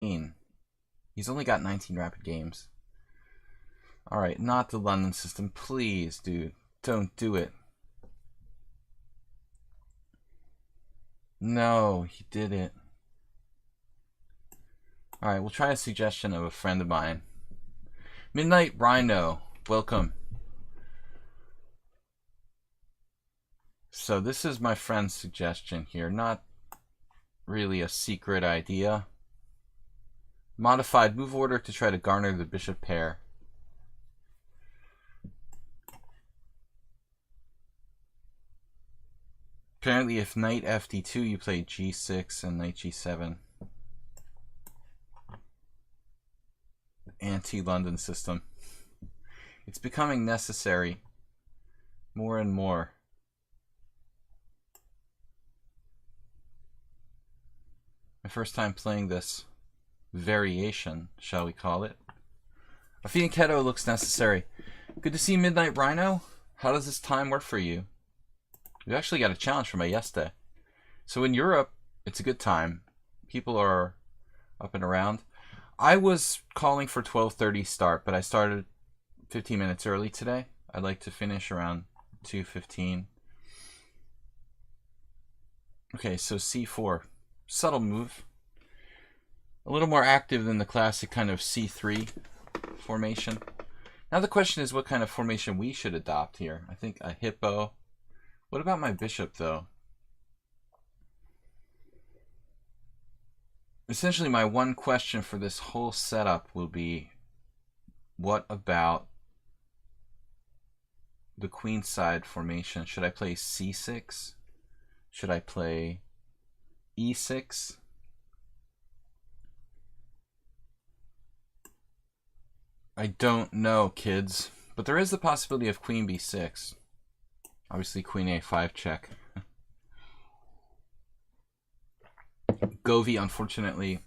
He's only got 19 rapid games. Alright, not the London system. Please, dude. Don't do it. No, he did it. Alright, we'll try a suggestion of a friend of mine. Midnight Rhino, welcome. So this is my friend's suggestion here. Not really a secret idea. Modified move order to try to garner the bishop pair. Apparently if knight fd2 you play g6 and knight g7. Anti-London system. It's becoming necessary more and more. My first time playing this variation, shall we call it. Afine Keto looks necessary. Good to see Midnight Rhino. How does this time work for you? We actually got a challenge from Ayeste. So in Europe, it's a good time. People are up and around. I was calling for 12:30 start, but I started 15 minutes early today. I'd like to finish around 2:15. Okay, so c4. Subtle move. A little more active than the classic kind of c3 formation. Now the question is what kind of formation we should adopt here. I think a hippo. What about my bishop, though? Essentially, my one question for this whole setup will be, what about the queenside formation? Should I play c6? Should I play e6? I don't know, kids. But there is the possibility of queen b6. Obviously, queen a5 check. Govi, unfortunately,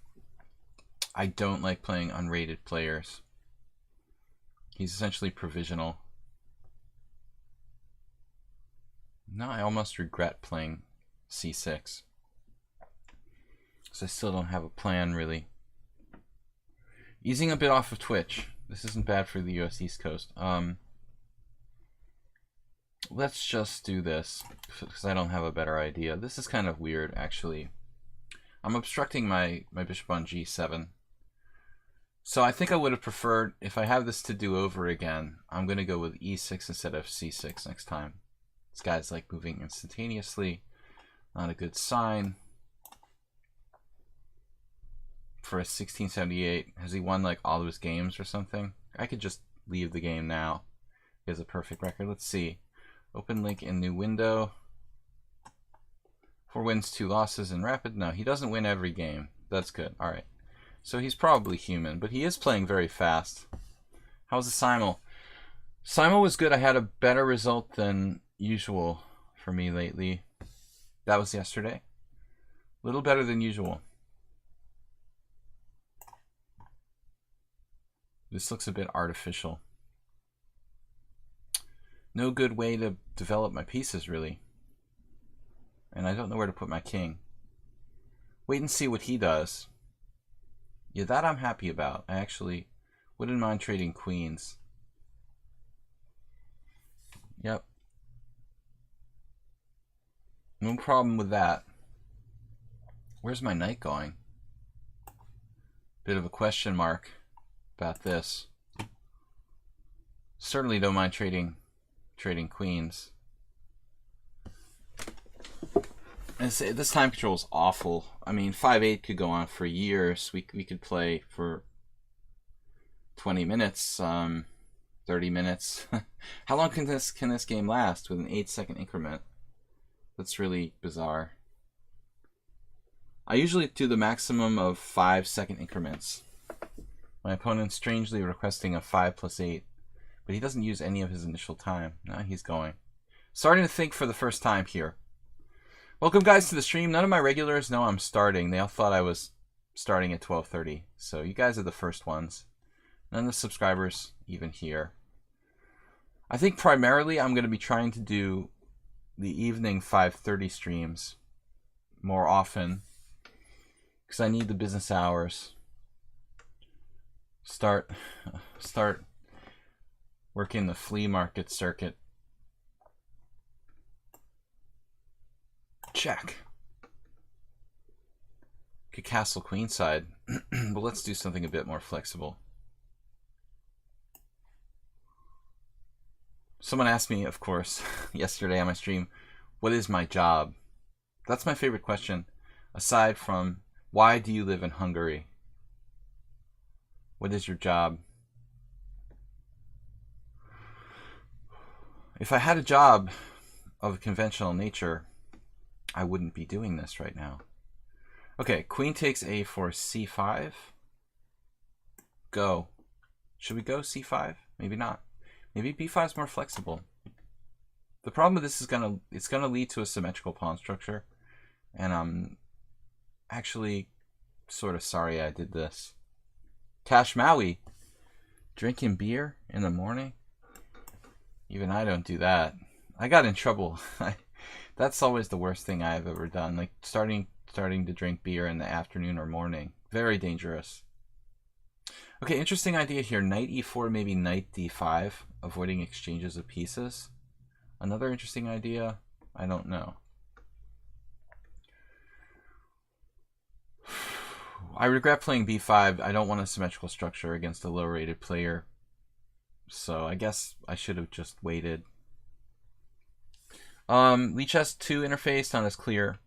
I don't like playing unrated players. He's essentially provisional. Now I almost regret playing c6. Because I still don't have a plan, really. Easing a bit off of Twitch. This isn't bad for the US East Coast. Let's just do this, because I don't have a better idea. This is kind of weird, actually. I'm obstructing my bishop on g7. So I think I would have preferred, if I have this to do over again, I'm going to go with e6 instead of c6 next time. This guy's like moving instantaneously. Not a good sign. For a 1678, has he won like all of his games or something? I could just leave the game now. He has a perfect record. Let's see. Open link in new window. 4 wins, 2 losses in rapid. No, he doesn't win every game. That's good. All right. So he's probably human, but he is playing very fast. How's the simul? Simul was good. I had a better result than usual for me lately. That was yesterday. A little better than usual. This looks a bit artificial. No good way to develop my pieces, really. And I don't know where to put my king. Wait and see what he does. Yeah, that I'm happy about. I actually wouldn't mind trading queens. Yep. No problem with that. Where's my knight going? Bit of a question mark about this. Certainly don't mind trading queens. And this time control is awful. I mean, 5-8 could go on for years. We could play for 20 minutes, 30 minutes. How long can this game last with an 8-second increment? That's really bizarre. I usually do the maximum of 5-second increments. My opponent's strangely requesting a 5+8, but he doesn't use any of his initial time. Now he's going. Starting to think for the first time here. Welcome guys to the stream. None of my regulars know I'm starting. They all thought I was starting at 12:30. So you guys are the first ones. None of the subscribers even here. I think primarily I'm going to be trying to do the evening 5:30 streams more often because I need the business hours. Start working the flea market circuit. Check. Could castle queenside, but let's do something a bit more flexible. Someone asked me, of course, yesterday on my stream, what is my job? That's my favorite question, aside from why do you live in Hungary? What is your job? If I had a job of a conventional nature, I wouldn't be doing this right now. Okay, queen takes a for c5. Go. Should we go c5? Maybe not. Maybe b5 is more flexible. The problem with this is it's gonna lead to a symmetrical pawn structure, and I'm actually sort of sorry I did this. Cash Maui, drinking beer in the morning? Even I don't do that. I got in trouble. That's always the worst thing I've ever done. Like starting to drink beer in the afternoon or morning. Very dangerous. Okay, interesting idea here. Knight e4, maybe knight d5, avoiding exchanges of pieces. Another interesting idea, I don't know. I regret playing b5. I don't want a symmetrical structure against a low-rated player. So I guess I should have just waited. Lichess 2 interface, not as clear.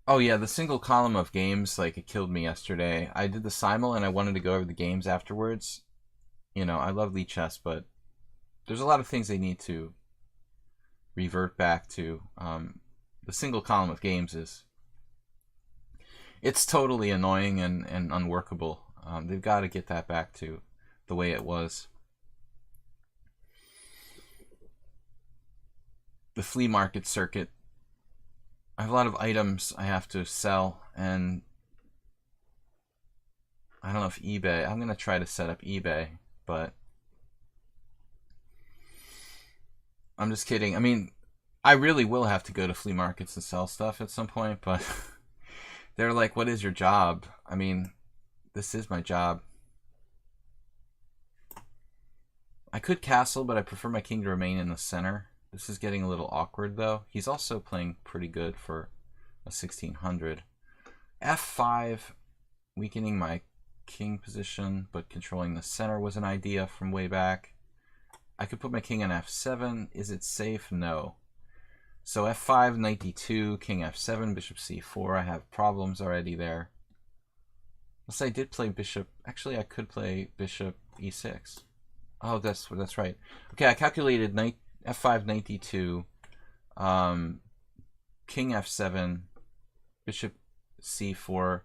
Oh yeah, the single column of games, like, it killed me yesterday. I did the simul and I wanted to go over the games afterwards. You know, I love lichess, but there's a lot of things they need to revert back to. The single column of games it's totally annoying and unworkable. They've got to get that back to the way it was. The flea market circuit. I have a lot of items I have to sell, and I don't know if eBay, I'm going to try to set up eBay, but I'm just kidding. I mean, I really will have to go to flea markets and sell stuff at some point, but they're like, what is your job? I mean, this is my job. I could castle, but I prefer my king to remain in the center. This is getting a little awkward, though. He's also playing pretty good for a 1600. F5, weakening my king position, but controlling the center was an idea from way back. I could put my king on f7. Is it safe? No. So f5, knight d2, king f7, bishop c4. I have problems already there. Unless I did play bishop. Actually, I could play bishop e6. Oh, that's right. Okay, I calculated knight f5, knight d2, king f7, bishop c4,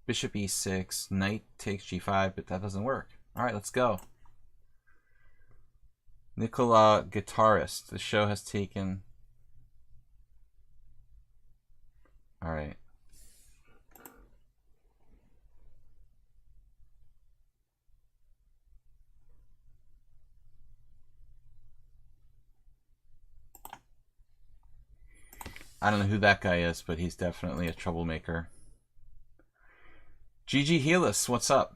bishop e6, knight takes g5, but that doesn't work. All right, let's go. Nicola Guitarist. The show has taken... All right. I don't know who that guy is, but he's definitely a troublemaker. GG Helis, what's up?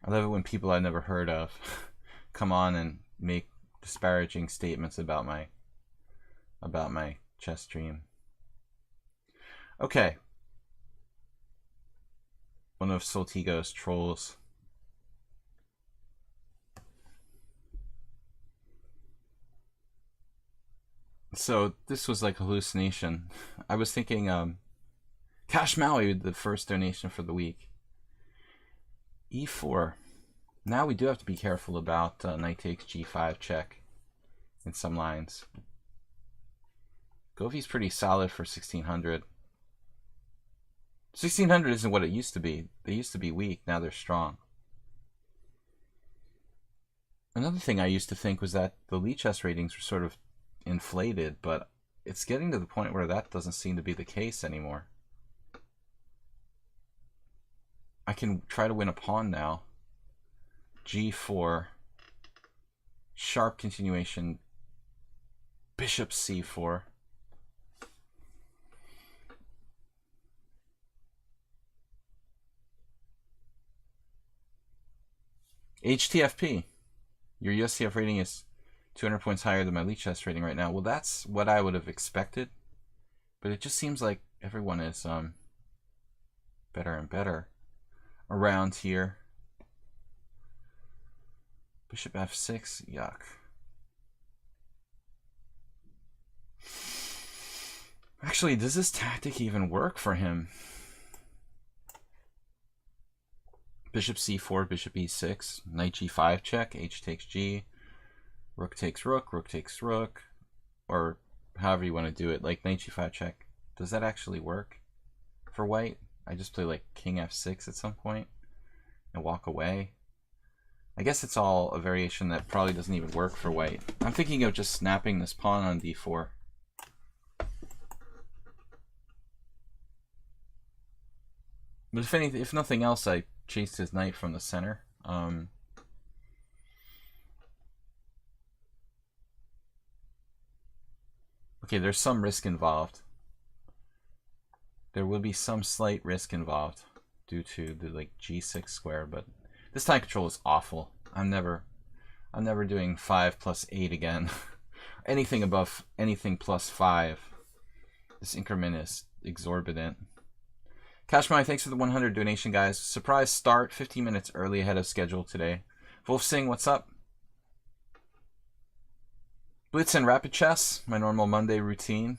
I love it when people I've never heard of come on and make disparaging statements about my chess stream. Okay. One of Soltigo's trolls. So this was like hallucination. I was thinking Cash Maui, the first donation for the week. E4. Now we do have to be careful about knight takes g5 check in some lines. Govi's pretty solid for 1600. 1600 isn't what it used to be. They used to be weak, now they're strong. Another thing I used to think was that the lichess ratings were sort of inflated, but it's getting to the point where that doesn't seem to be the case anymore. I can try to win a pawn now. G4, sharp continuation, bishop C4. HTFP. Your USCF rating is 200 points higher than my lichess rating right now. Well, that's what I would have expected, but it just seems like everyone is better and better around here. Bishop F6, yuck. Actually, does this tactic even work for him? Bishop C4, bishop E6, knight G5 check, H takes G, rook takes rook, rook takes rook, or however you want to do it, like knight G5 check. Does that actually work for white? I just play like king F6 at some point and walk away. I guess it's all a variation that probably doesn't even work for white. I'm thinking of just snapping this pawn on D4. But if nothing else, I chased his knight from the center. Okay, there's some risk involved. There will be some slight risk involved due to the like G6 square, but this time control is awful. I'm never doing 5 plus 8 again. Anything above anything plus 5. This increment is exorbitant. Cashmai, thanks for the 100 donation, guys. Surprise start, 15 minutes early ahead of schedule today. Wolf Singh, what's up? Blitz and Rapid Chess, my normal Monday routine.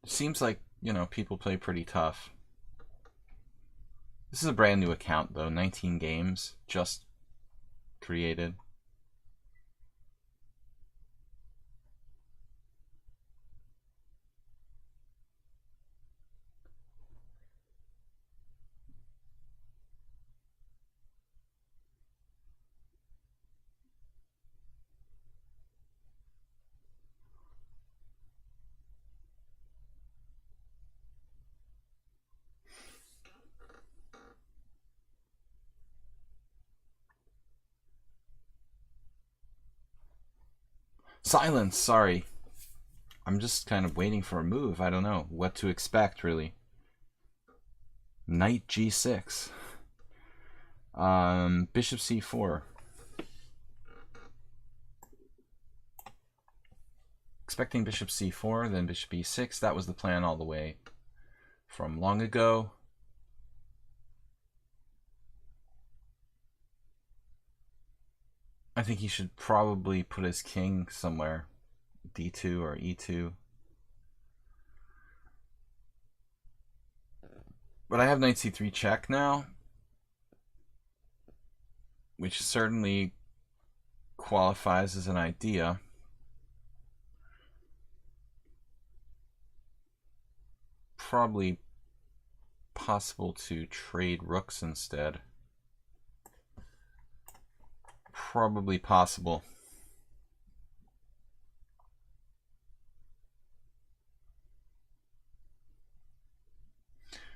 Seems like, you know, people play pretty tough. This is a brand new account, though. 19 games, just created. Silence, sorry. I'm just kind of waiting for a move. I don't know what to expect, really. Knight G6. Bishop C4. Expecting bishop C4, then bishop E6. That was the plan all the way from long ago. I think he should probably put his king somewhere. D2 or E2. But I have knight C3 check now, which certainly qualifies as an idea. Probably possible to trade rooks instead. Probably possible.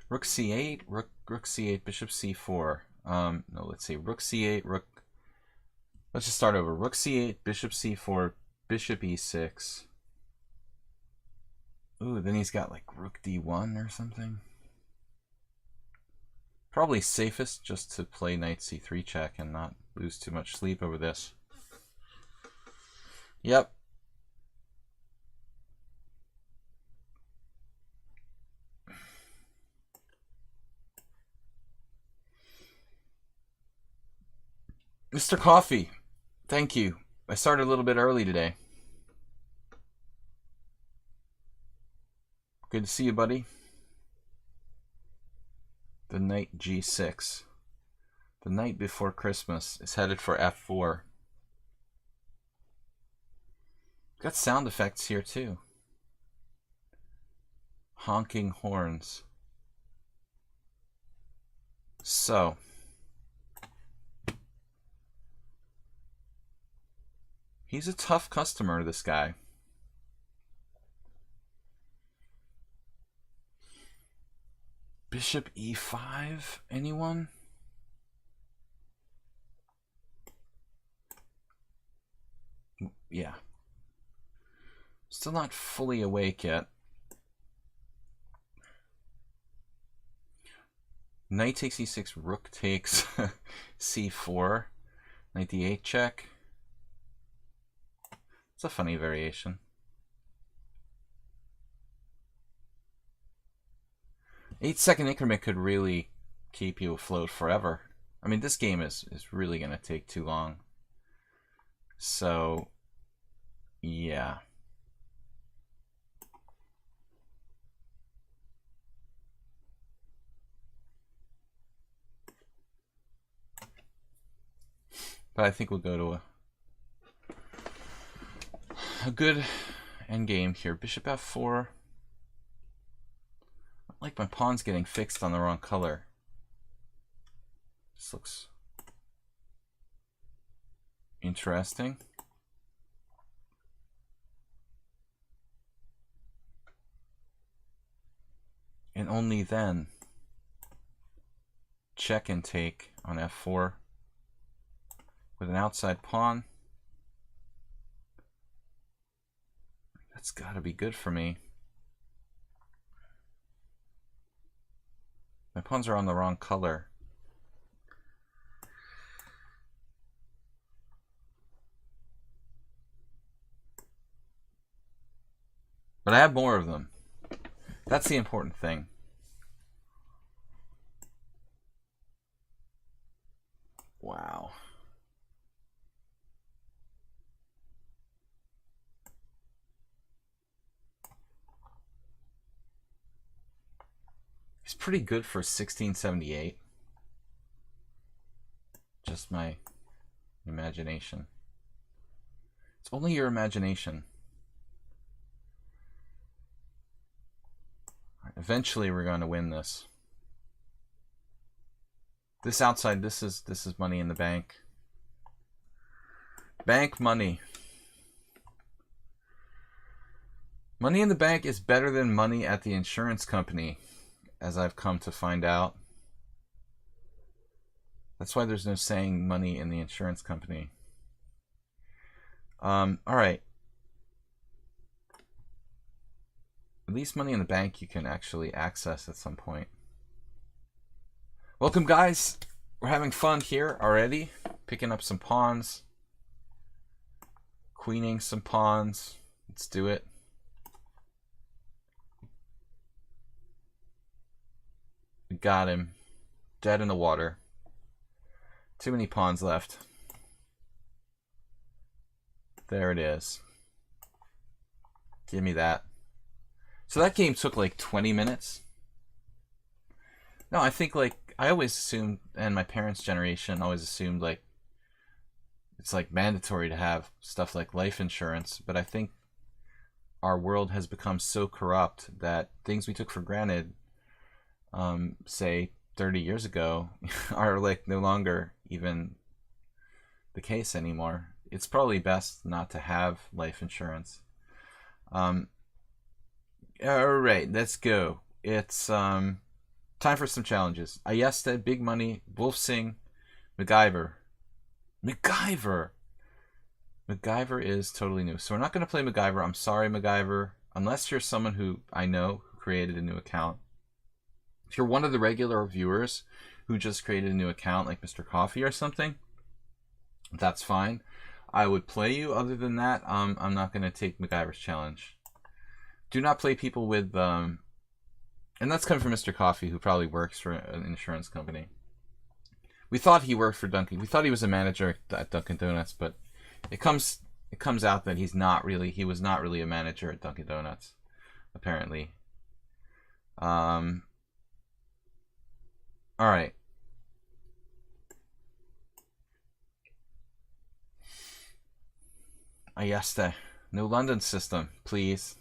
Rook C8, rook C8, bishop C4. No, let's see, rook C8, rook. Let's just start over. Rook C8, bishop C4, bishop E6. Ooh, then he's got like rook D1 or something. Probably safest just to play knight C3 check and not lose too much sleep over this. Yep. Mr. Coffee, thank you. I started a little bit early today. Good to see you, buddy. The knight G6. The night before Christmas is headed for F4. Got sound effects here too. Honking horns. So, he's a tough customer, this guy. Bishop e5, anyone? Yeah. Still not fully awake yet. Knight takes e6, rook takes c4, knight d8 check. It's a funny variation. 8-second increment could really keep you afloat forever. I mean, this game is really going to take too long. So, yeah. But I think we'll go to a good endgame here. Bishop f4. I like my pawns getting fixed on the wrong color. This looks interesting. And only then check and take on f4 with an outside pawn. That's got to be good for me. My pawns are on the wrong color. But I have more of them. That's the important thing. Wow. He's pretty good for 1678. Just my imagination. It's only your imagination. Eventually we're going to win this. This outside, this is money in the bank. Bank money. Money in the bank is better than money at the insurance company, as I've come to find out. That's why there's no saying money in the insurance company. All right. At least money in the bank you can actually access at some point. Welcome, guys. We're having fun here already. Picking up some pawns. Queening some pawns. Let's do it. We got him. Dead in the water. Too many pawns left. There it is. Give me that. So that game took like 20 minutes. No, I think like I always assumed, and my parents' generation always assumed like it's like mandatory to have stuff like life insurance, but I think our world has become so corrupt that things we took for granted, say 30 years ago, are like no longer even the case anymore. It's probably best not to have life insurance. Alright, let's go. It's time for some challenges. Ayesta, Big Money, Wolfsing, MacGyver. MacGyver is totally new. So we're not going to play MacGyver. I'm sorry, MacGyver. Unless you're someone who I know who created a new account. If you're one of the regular viewers who just created a new account, like Mr. Coffee or something, that's fine. I would play you. Other than that, I'm not going to take MacGyver's challenge. Do not play people with, and that's coming from Mr. Coffee, who probably works for an insurance company. We thought he worked for Dunkin'. We thought he was a manager at Dunkin' Donuts, but it comes out that he was not really a manager at Dunkin' Donuts, apparently. All right. Ayeste. No London system, please.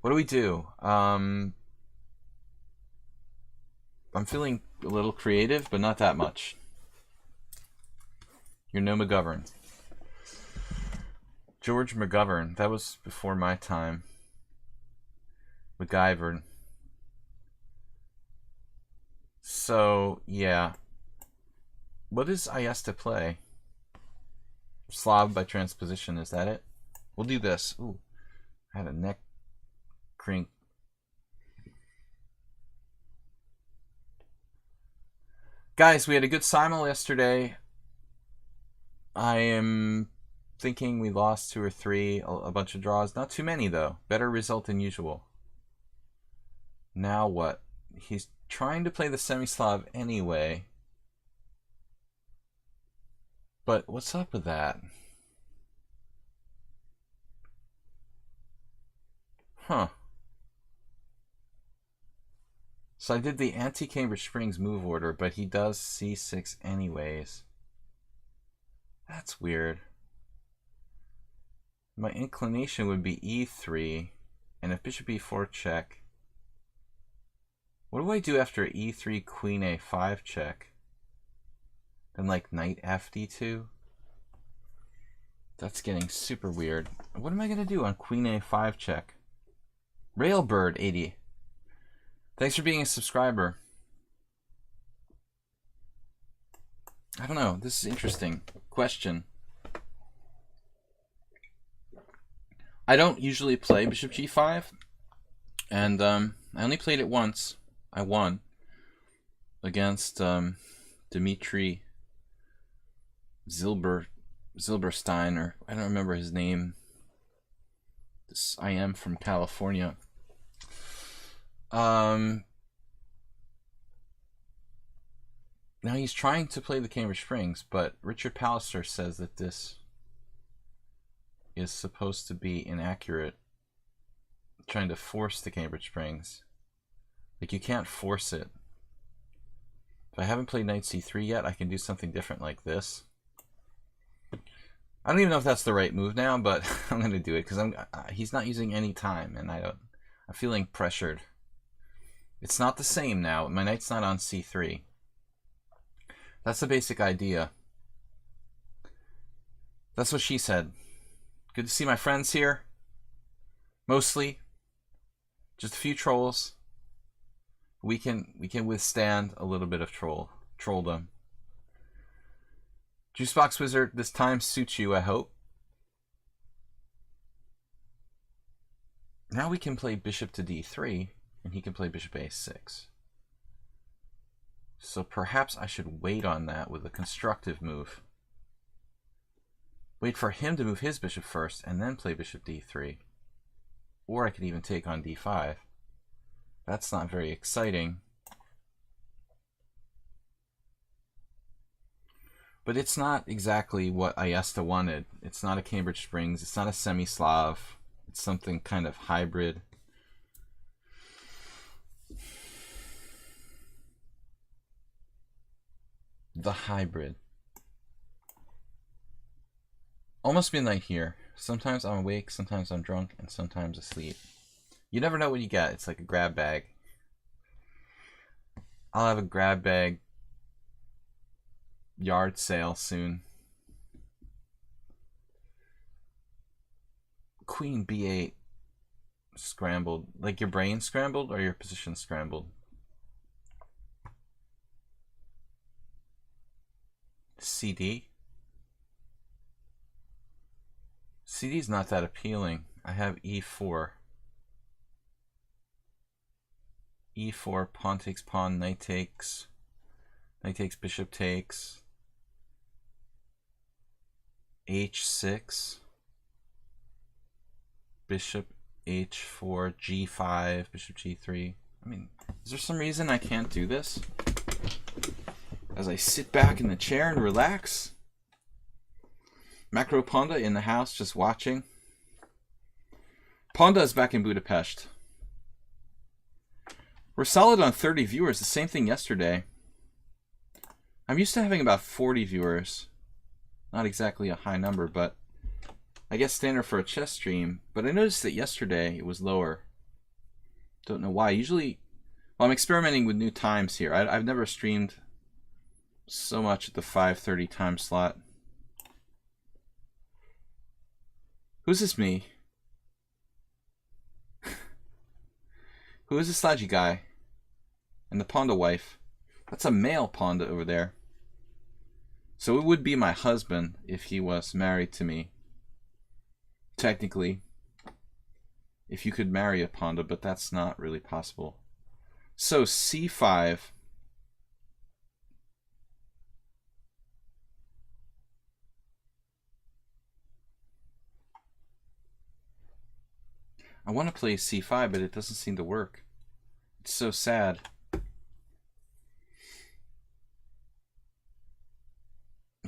What do we do? I'm feeling a little creative, but not that much. You're no McGovern. George McGovern. That was before my time. MacGyver. So, yeah. What does Ayesta play? Slav by transposition, is that it? We'll do this. Ooh, I had a neck crink. Guys, we had a good simul yesterday. I am thinking we lost 2 or 3, a bunch of draws. Not too many, though. Better result than usual. Now what? He's trying to play the semi-Slav anyway. But what's up with that? Huh. So I did the anti-Cambridge Springs move order, but he does c6 anyways. That's weird. My inclination would be e3, and if bishop e4 check. What do I do after e3, queen a5 check? Then like knight fd2? That's getting super weird. What am I going to do on queen a5 check? Railbird 80. Thanks for being a subscriber. I don't know. This is interesting. Question. I don't usually play bishop g5. And I only played it once. I won. Against Dmitry Zilberstein, or I don't remember his name. I am from California. Now he's trying to play the Cambridge Springs, but Richard Pallister says that this is supposed to be inaccurate. Trying to force the Cambridge Springs. Like, you can't force it. If I haven't played knight c3 yet, I can do something different like this. I don't even know if that's the right move now, but I'm going to do it because he's not using any time, and I'm feeling pressured. It's not the same now. My knight's not on c3. That's the basic idea. That's what she said. Good to see my friends here. Mostly. Just a few trolls. We can withstand a little bit of trolldom. Juicebox Wizard, this time suits you, I hope. Now we can play bishop to d3, and he can play bishop a6. So perhaps I should wait on that with a constructive move. Wait for him to move his bishop first, and then play bishop d3. Or I could even take on d5. That's not very exciting. But it's not exactly what Ayesta wanted. It's not a Cambridge Springs. It's not a semi-Slav. It's something kind of hybrid. The hybrid. Almost midnight here. Sometimes I'm awake, sometimes I'm drunk, and sometimes asleep. You never know what you get. It's like a grab bag. I'll have a grab bag yard sale soon. Queen b8 scrambled. Like your brain scrambled or your position scrambled? CD? CD's not that appealing. I have e4. E4, pawn takes pawn, knight takes, bishop takes, h6, bishop h4, g5, bishop g3. I mean, is there some reason I can't do this? As I sit back in the chair and relax? Macro Ponda in the house just watching. Ponda is back in Budapest. We're solid on 30 viewers, the same thing yesterday. I'm used to having about 40 viewers. Not exactly a high number, but I guess standard for a chess stream. But I noticed that yesterday it was lower. Don't know why. Usually, well, I'm experimenting with new times here. I've never streamed so much at the 5:30 time slot. Who's this me? Who is this Sladgie guy? And the Ponda wife? That's a male panda over there. So it would be my husband if he was married to me. Technically. If you could marry a panda, but that's not really possible. So c5. I want to play c5, but it doesn't seem to work. It's so sad.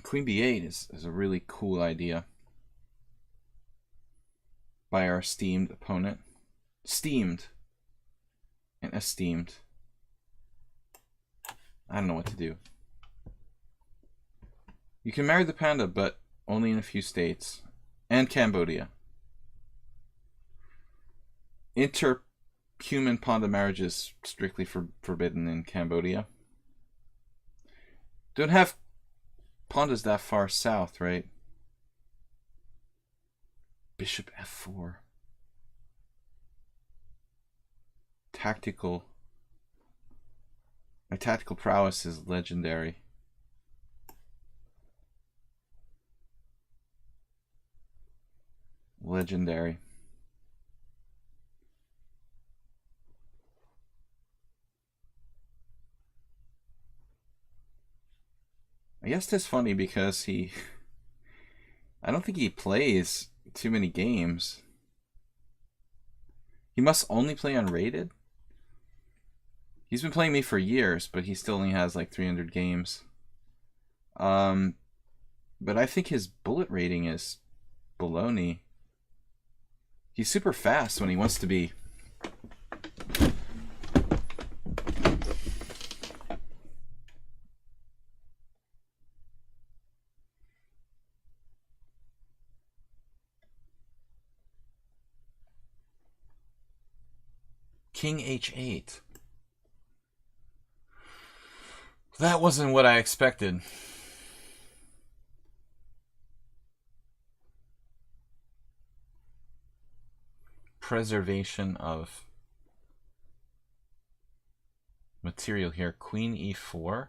Queen b8 is a really cool idea by our esteemed opponent. Steamed and esteemed. I don't know what to do. You can marry the panda, but only in a few states. And Cambodia. Interhuman panda marriage is strictly forbidden in Cambodia. Don't have pandas that far south, right? Bishop f4. Tactical. My tactical prowess is legendary. Legendary. I guess that's funny because I don't think he plays too many games. He must only play unrated? He's been playing me for years, but he still only has like 300 games. But I think his bullet rating is baloney. He's super fast when he wants to be. King h8. That wasn't what I expected. Preservation of material here. Queen e4.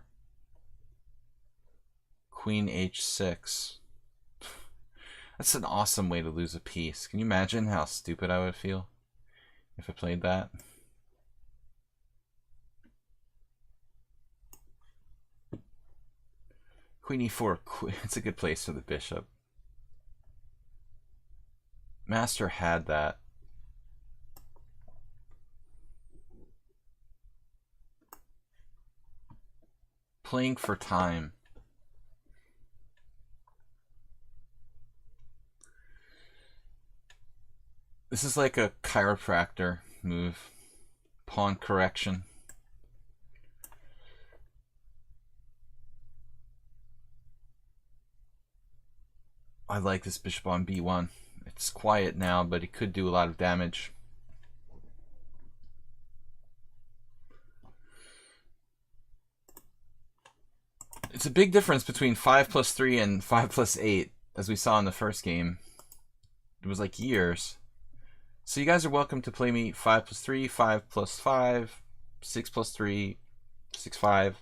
Queen h6. That's an awesome way to lose a piece. Can you imagine how stupid I would feel if I played that? Queen e4, it's a good place for the bishop. Master had that. Playing for time. This is like a chiropractor move. Pawn correction. I like this bishop on b1. It's quiet now, but it could do a lot of damage. It's a big difference between 5+3 and 5+8, as we saw in the first game. It was like years. So you guys are welcome to play me 5+3, 5+5, 6+3, 6-5.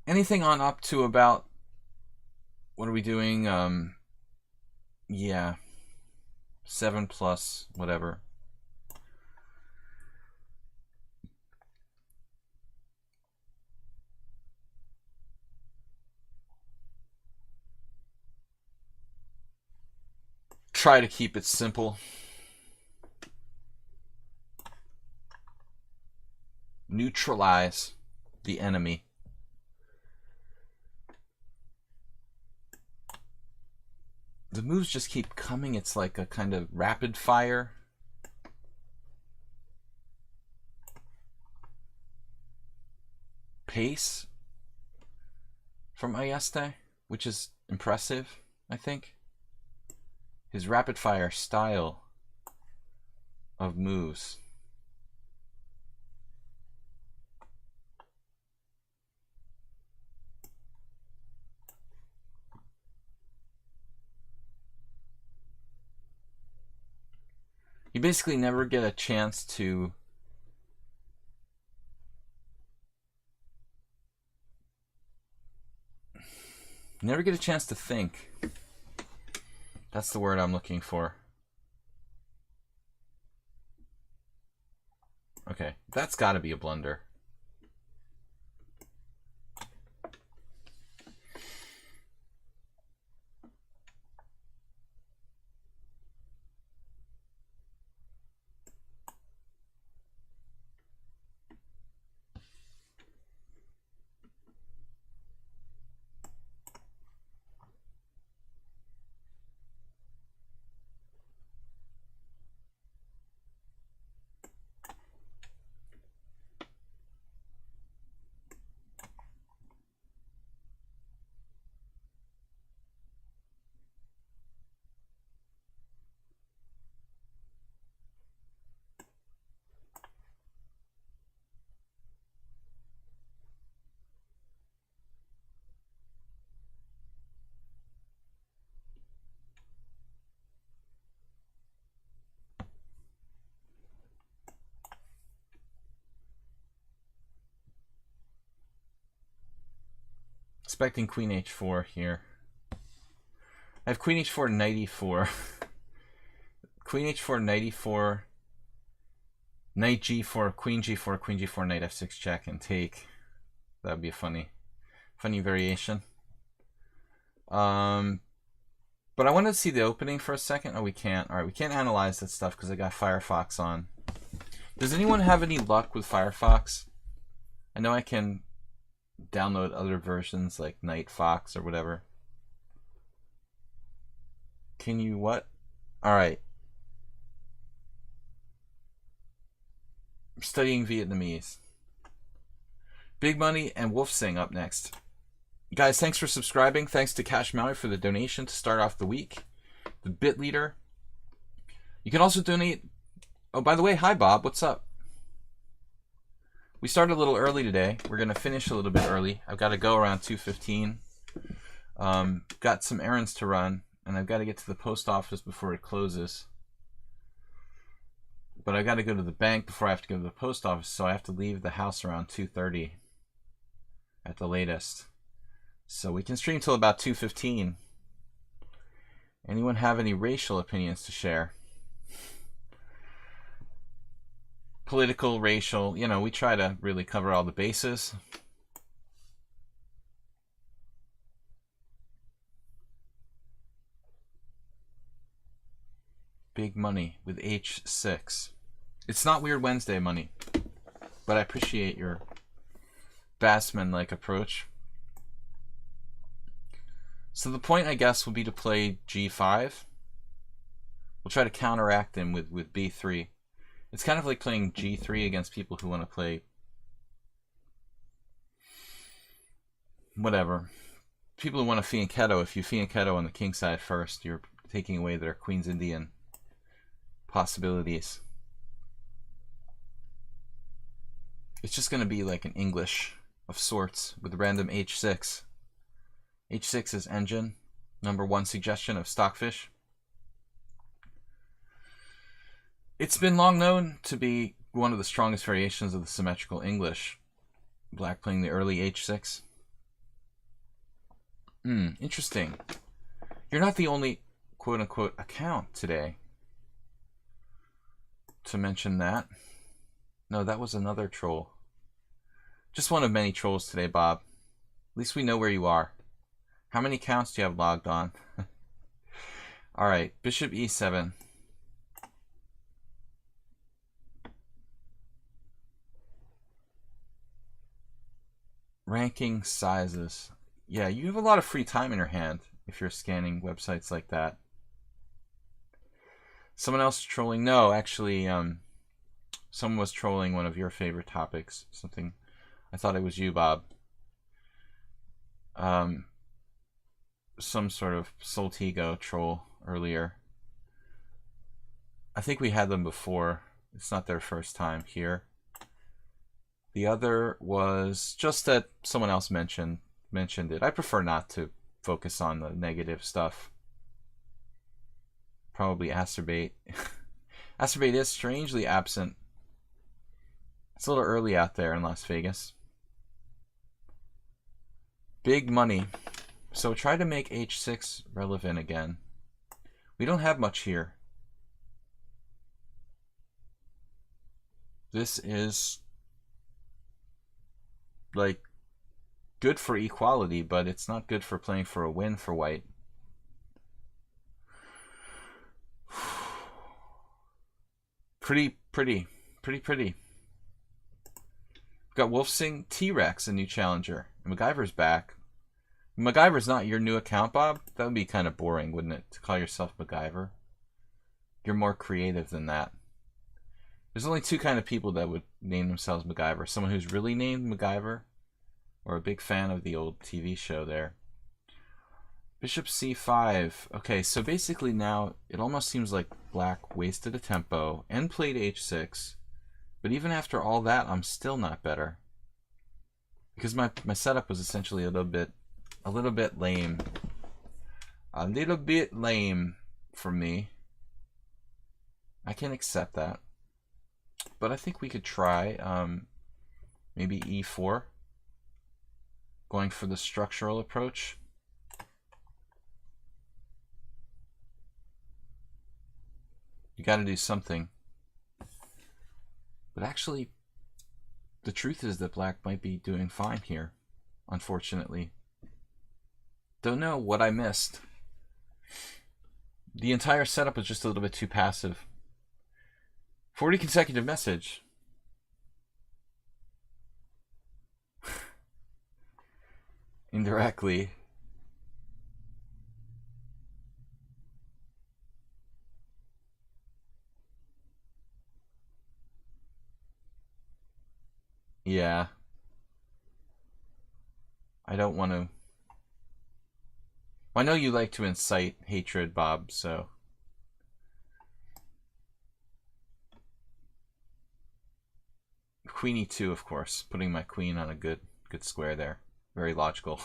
Anything on up to about, what are we doing? Yeah, 7+ whatever. Try to keep it simple. Neutralize the enemy. The moves just keep coming. It's like a kind of rapid fire. Pace from Ayeste, which is impressive, I think. His rapid fire style of moves. You basically never get a chance to Never get a chance to think. That's the word I'm looking for. Okay, that's got to be a blunder. Expecting queen h4 here. I have queen h4, knight e4. Queen h4, knight e4, knight g4, queen g4, knight f6 check and take. That would be a funny variation. But I wanted to see the opening for a second. Oh, we can't. All right, we can't analyze that stuff because I got Firefox on. Does anyone have any luck with Firefox? I know I can download other versions like Night Fox or whatever. Can you what? All right. I'm studying Vietnamese. Big Money and Wolf Sing up next. Guys, thanks for subscribing. Thanks to Cash Maui for the donation to start off the week. The Bit Leader. You can also donate. Oh, by the way, hi Bob. What's up? We started a little early today. We're going to finish a little bit early. I've got to go around 2:15. Got some errands to run, and I've got to get to the post office before it closes. But I've got to go to the bank before I have to go to the post office, so I have to leave the house around 2:30 at the latest. So we can stream till about 2:15. Anyone have any racial opinions to share? Political, racial, you know, we try to really cover all the bases. Big Money with H6. It's not Weird Wednesday money, but I appreciate your Bassman-like approach. So the point, I guess, will be to play G5. We'll try to counteract him with B3. It's kind of like playing G3 against people who want to play whatever. People who want to fianchetto. If you fianchetto on the king side first, you're taking away their Queen's Indian possibilities. It's just going to be like an English of sorts with random H6. H6 is engine. #1 suggestion of Stockfish. It's been long known to be one of the strongest variations of the symmetrical English. Black playing the early H6. Interesting. You're not the only quote-unquote account today to mention that. No, that was another troll. Just one of many trolls today, Bob. At least we know where you are. How many accounts do you have logged on? Alright, Bishop E7. Ranking sizes. Yeah, you have a lot of free time in your hand if you're scanning websites like that. Someone else trolling? No, actually, someone was trolling one of your favorite topics. Something. I thought it was you, Bob. Some sort of Soltigo troll earlier. I think we had them before. It's not their first time here. The other was just that someone else mentioned it. I prefer not to focus on the negative stuff. Probably Acerbate. Acerbate is strangely absent. It's a little early out there in Las Vegas. Big Money. So try to make h6 relevant again. We don't have much here. This is like good for equality, but it's not good for playing for a win for white. Pretty. We've got Wolfsing T-Rex, a new challenger. MacGyver's back. MacGyver's not your new account, Bob? That would be kind of boring, wouldn't it, to call yourself MacGyver? You're more creative than that. There's only two kind of people that would name themselves MacGyver. Someone who's really named MacGyver, or a big fan of the old TV show there. Bishop c5. Okay, so basically now it almost seems like black wasted a tempo and played h6. But even after all that, I'm still not better. Because my setup was essentially a little bit lame. A little bit lame for me. I can accept that. But I think we could try maybe e4. Going for the structural approach. You got to do something. But actually, the truth is that black might be doing fine here, unfortunately. Don't know what I missed. The entire setup was just a little bit too passive. 40 consecutive message. Indirectly. Yeah. I don't want to. I know you like to incite hatred, Bob, so. Queen e2, of course. Putting my queen on a good square there. Very logical.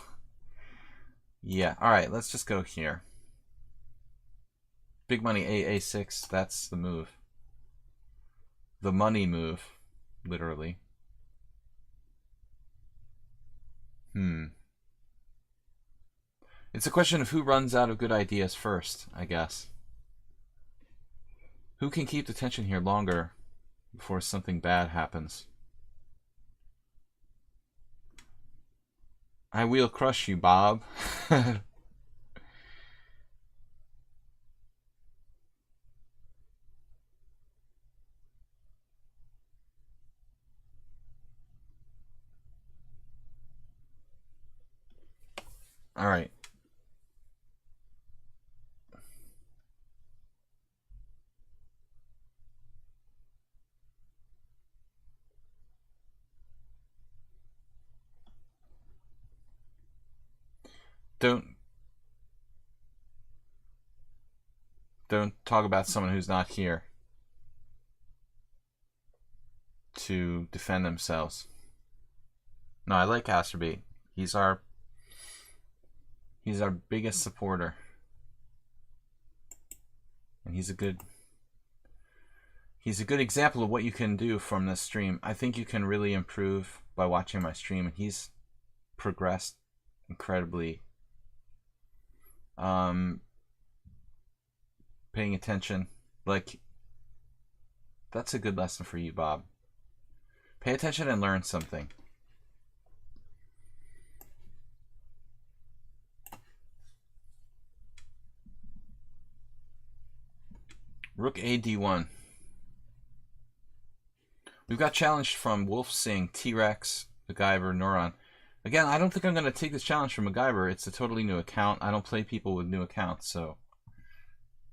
Yeah, alright, let's just go here. Big money a6, that's the move. The money move, literally. It's a question of who runs out of good ideas first, I guess. Who can keep the tension here longer before something bad happens? I will crush you, Bob. All right. Don't talk about someone who's not here to defend themselves. No, I like Casterby. He's our biggest supporter. And he's a good example of what you can do from this stream. I think you can really improve by watching my stream, and he's progressed incredibly. Paying attention, like, that's a good lesson for you, Bob. Pay attention and learn something. Rook a d1. We've got challenged from Wolfsing, T-Rex, MacGyver, Neuron. Again, I don't think I'm going to take this challenge from MacGyver. It's a totally new account. I don't play people with new accounts, so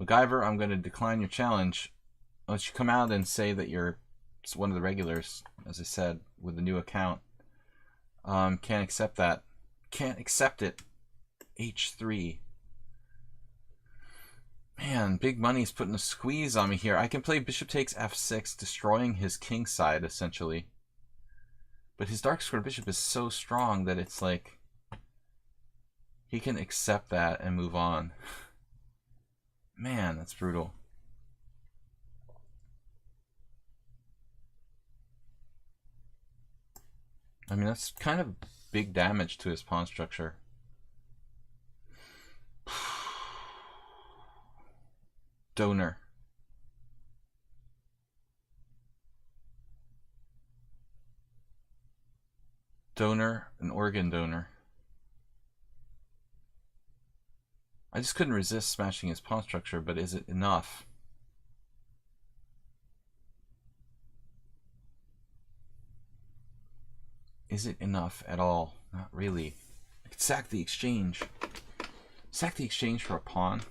MacGyver, I'm going to decline your challenge unless you come out and say that you're one of the regulars, as I said, with a new account. Can't accept that. Can't accept it. h3. Man, big money's putting a squeeze on me here. I can play bishop takes f6, destroying his king side, essentially. But his dark square bishop is so strong that it's like he can accept that and move on. Man, that's brutal. I mean, that's kind of big damage to his pawn structure. Donor. Donor, an organ donor. I just couldn't resist smashing his pawn structure, but is it enough? Is it enough at all? Not really. I could sack the exchange. Sack the exchange for a pawn.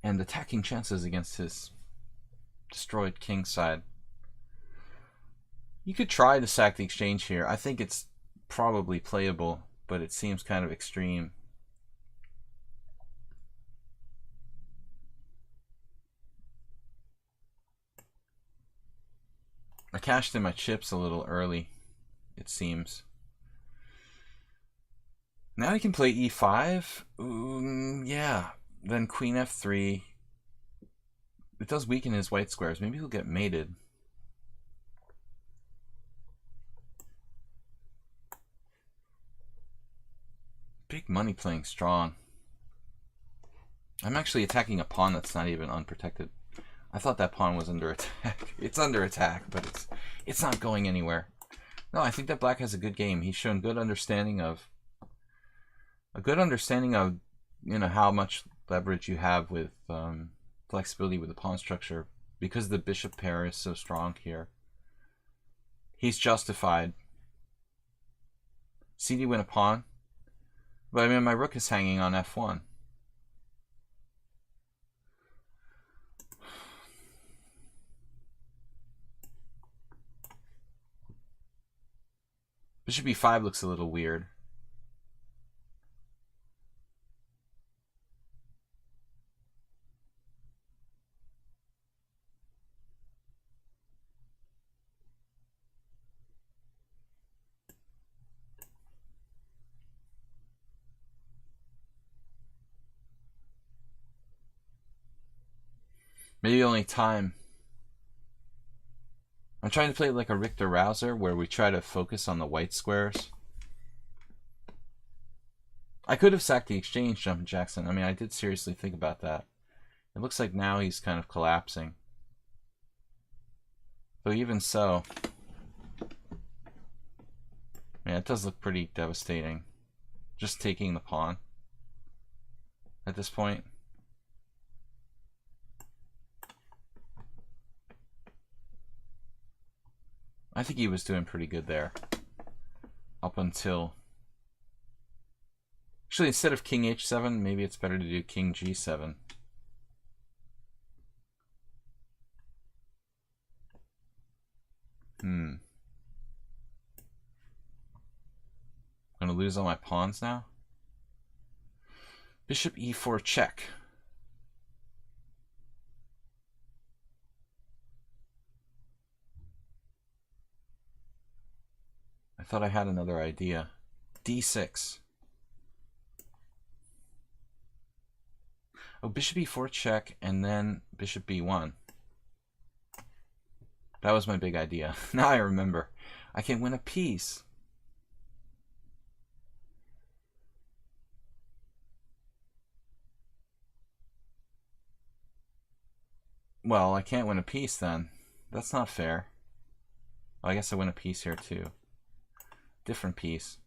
And attacking chances against his destroyed king side. You could try to sack the exchange here. I think it's probably playable, but it seems kind of extreme. I cashed in my chips a little early, it seems. Now he can play e5. Yeah. Then queen f3. It does weaken his white squares. Maybe he'll get mated. Big money playing strong. I'm actually attacking a pawn that's not even unprotected. I thought that pawn was under attack. It's under attack, but it's not going anywhere. No, I think that black has a good game. He's shown good understanding of you know, how much leverage you have with flexibility with the pawn structure because the bishop pair is so strong here. He's justified. CD win a pawn, but I mean my rook is hanging on f1. Bishop e5 looks a little weird. Maybe only time. I'm trying to play like a Richter Rouser where we try to focus on the white squares. I could have sacked the exchange, Jumpin' Jackson. I mean, I did seriously think about that. It looks like now he's kind of collapsing. Though even so, yeah, it does look pretty devastating. Just taking the pawn at this point. I think he was doing pretty good there. Up until... Actually, instead of king h7, maybe it's better to do king g7. I'm gonna lose all my pawns now. Bishop e4 check. I thought I had another idea. d6. Oh, bishop e4 check, and then bishop b1. That was my big idea. Now I remember. I can win a piece. Well, I can't win a piece then. That's not fair. Oh, I guess I win a piece here too. Different piece.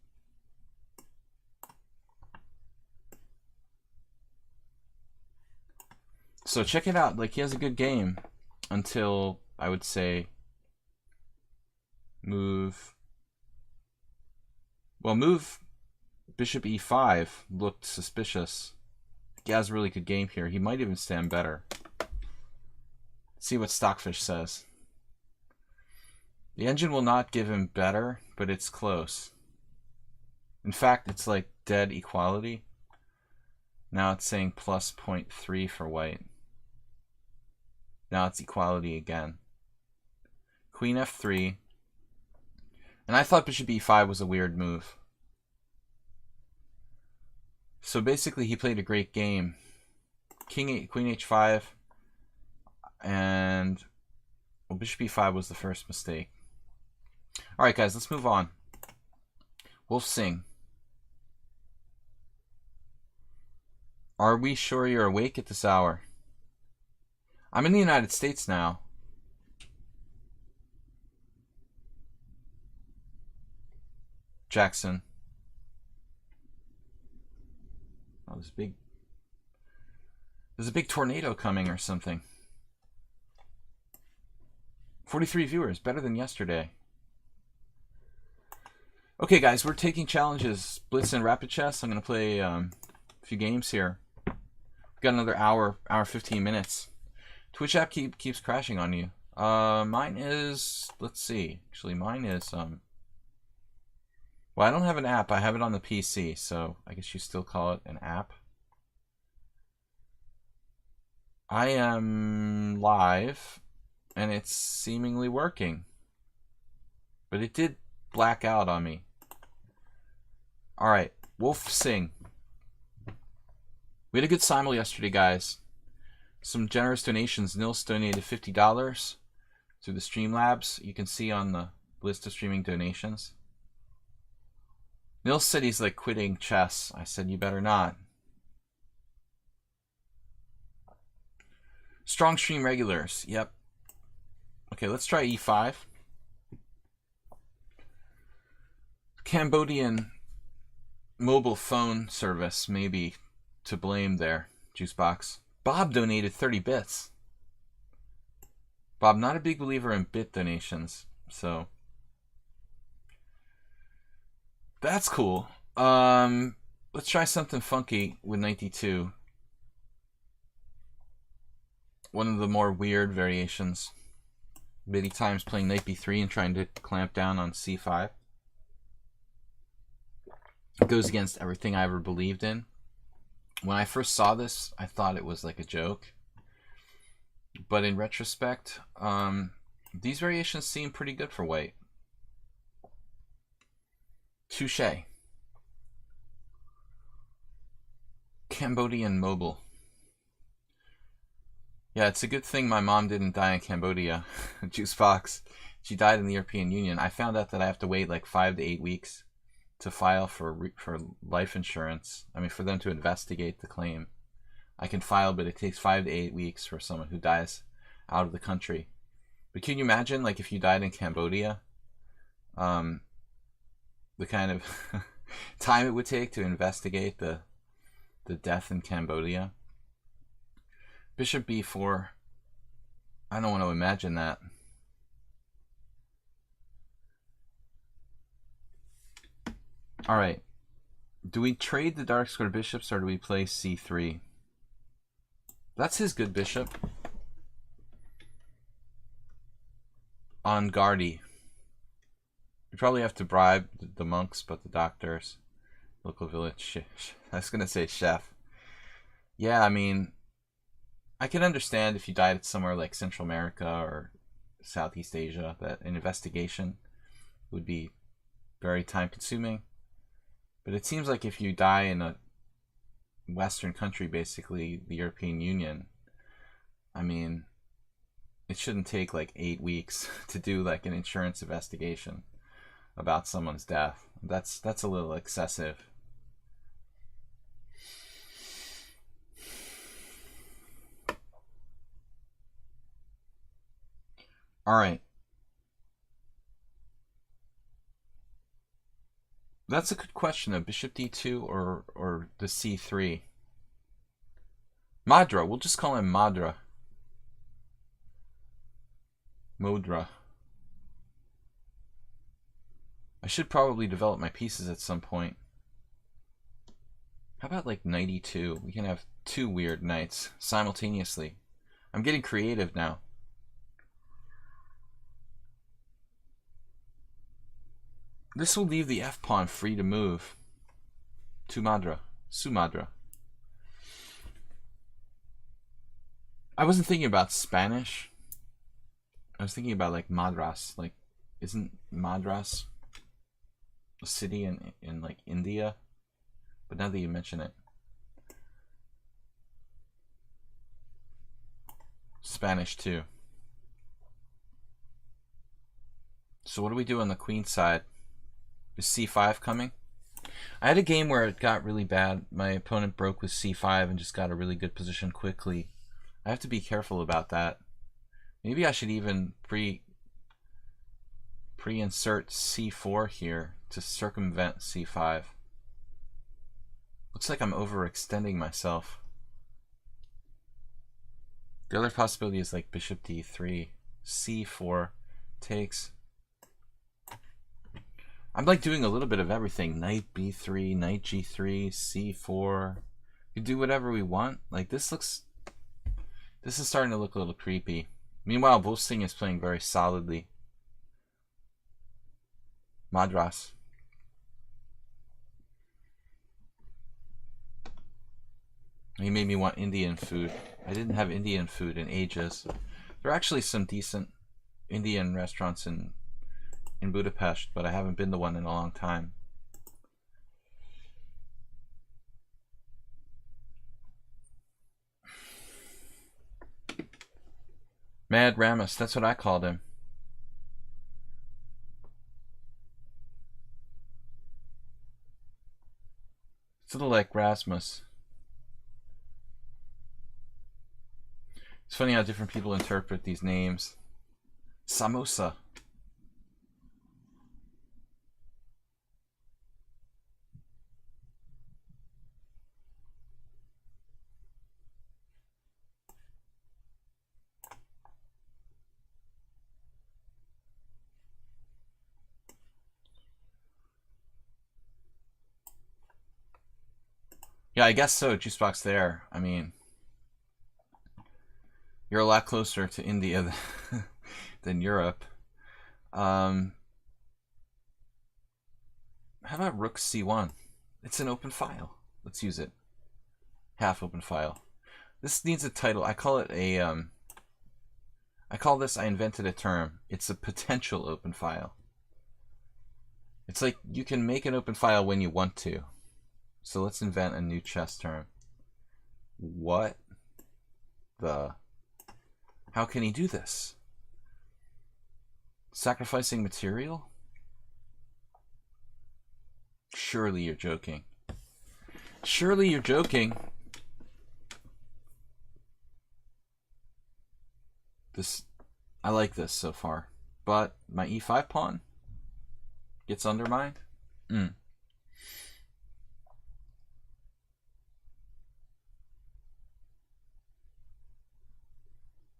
So check it out. Like, he has a good game until, I would say, move bishop e5 looked suspicious. He has a really good game here. He might even stand better. See what Stockfish says. The engine will not give him better, but it's close. In fact, it's like dead equality. Now it's saying plus 0.3 for white. Now it's equality again. Queen f3. And I thought bishop e5 was a weird move. So basically he played a great game. Queen h5. And well, bishop e5 was the first mistake. Alright guys, let's move on. Wolf Sing. Are we sure you're awake at this hour? I'm in the United States now. Jackson. Oh, there's a big tornado coming or something. 43 viewers, better than yesterday. Okay, guys, we're taking challenges. Blitz and Rapid Chess. I'm going to play a few games here. We've got another hour 15 minutes. Twitch app keeps crashing on you. Mine is, let's see. Actually, mine is, well, I don't have an app. I have it on the PC, so I guess you still call it an app. I am live, and it's seemingly working. But it did black out on me. Alright, Wolf Sing. We had a good simul yesterday, guys. Some generous donations. Nils donated $50 through the Streamlabs. You can see on the list of streaming donations. Nils said he's like quitting chess. I said, you better not. Strong stream regulars. Yep. Okay, let's try E5. Cambodian mobile phone service maybe to blame there, Juicebox. Bob donated 30 bits. Bob, not a big believer in bit donations, so that's cool. Let's try something funky with 92. One of the more weird variations. Many times playing knight b3 and trying to clamp down on c5. It goes against everything I ever believed in. When I first saw this, I thought it was like a joke. But in retrospect, these variations seem pretty good for white. Touché. Cambodian mobile. Yeah, it's a good thing my mom didn't die in Cambodia. Juice Fox. She died in the European Union. I found out that I have to wait like 5 to 8 weeks to file for life insurance. I mean, for them to investigate the claim. I can file, but it takes 5 to 8 weeks for someone who dies out of the country. But can you imagine, like, if you died in Cambodia, the kind of time it would take to investigate the death in Cambodia? Bishop b4. I don't want to imagine that. All right. Do we trade the dark square bishops or do we play c3? That's his good bishop. On Gardy. We probably have to bribe the monks, but the doctors. Local village. I was going to say chef. Yeah, I mean, I can understand if you died somewhere like Central America or Southeast Asia, that an investigation would be very time consuming. But it seems like if you die in a Western country, basically the European Union, I mean, it shouldn't take like 8 weeks to do like an insurance investigation about someone's death. That's a little excessive. All right. That's a good question, though. Bishop d2 or the c3. Madra. We'll just call him Madra. Modra. I should probably develop my pieces at some point. How about like knight e2? We can have 2 weird knights simultaneously. I'm getting creative now. This will leave the f-pawn free to move to Madra, Sumadra. I wasn't thinking about Spanish. I was thinking about like Madras. Like, isn't Madras a city in like India? But now that you mention it, Spanish too. So what do we do on the queen side? Is c5 coming? I had a game where it got really bad. My opponent broke with c5 and just got a really good position quickly. I have to be careful about that. Maybe I should even pre-insert c4 here to circumvent c5. Looks like I'm overextending myself. The other possibility is like bishop d3, c4 takes. I'm like doing a little bit of everything. Knight b3, knight g3, c4. We do whatever we want. Like this is starting to look a little creepy. Meanwhile, Wolfsing is playing very solidly. Madras. He made me want Indian food. I didn't have Indian food in ages. There are actually some decent Indian restaurants in Budapest, but I haven't been to one in a long time. Mad Ramus, that's what I called him. It's a little like Rasmus. It's funny how different people interpret these names. Samosa. Yeah, I guess so, Juicebox there. I mean, you're a lot closer to India than Europe. How about rook c1? It's an open file. Let's use it. Half open file. This needs a title. I call it a I invented a term. It's a potential open file. It's like you can make an open file when you want to. So let's invent a new chess term. What the? How can he do this? Sacrificing material? Surely you're joking. Surely you're joking. I like this so far. But my e5 pawn gets undermined?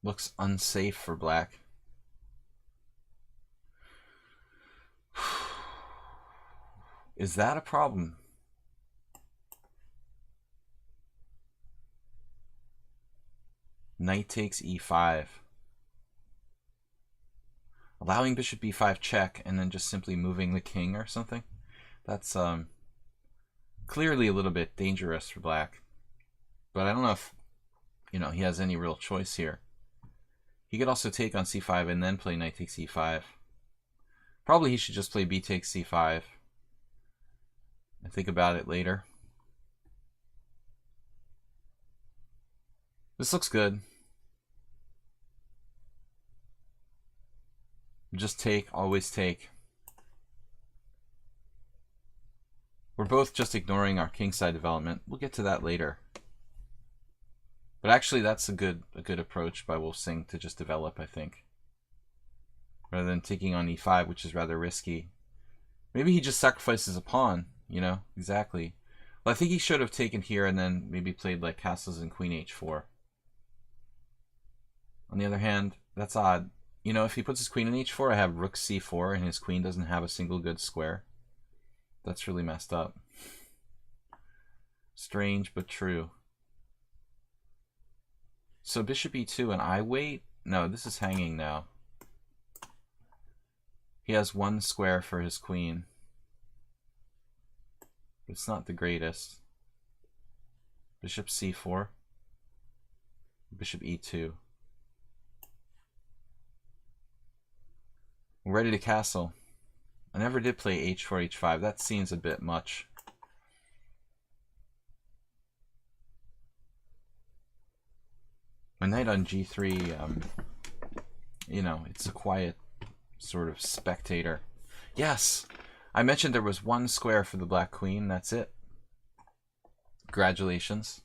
Looks unsafe for black. Is that a problem? Knight takes e5. Allowing bishop b5 check and then just simply moving the king or something. That's clearly a little bit dangerous for black. But I don't know if he has any real choice here. He could also take on c5 and then play knight takes e5. Probably he should just play b takes c5 and think about it later. This looks good. Just take, always take. We're both just ignoring our kingside development. We'll get to that later. But actually, that's a good approach by Wolfsing to just develop, I think. Rather than taking on e5, which is rather risky. Maybe he just sacrifices a pawn, Exactly. Well, I think he should have taken here and then maybe played like castles and queen h4. On the other hand, that's odd. If he puts his queen in h4, I have rook c4 and his queen doesn't have a single good square. That's really messed up. Strange, but true. So bishop e2 and I wait? No, this is hanging now. He has one square for his queen. It's not the greatest. Bishop c4. Bishop e2. We're ready to castle. I never did play h4, h5. That seems a bit much. My knight on g3, it's a quiet sort of spectator. Yes! I mentioned there was one square for the black queen. That's it. Congratulations.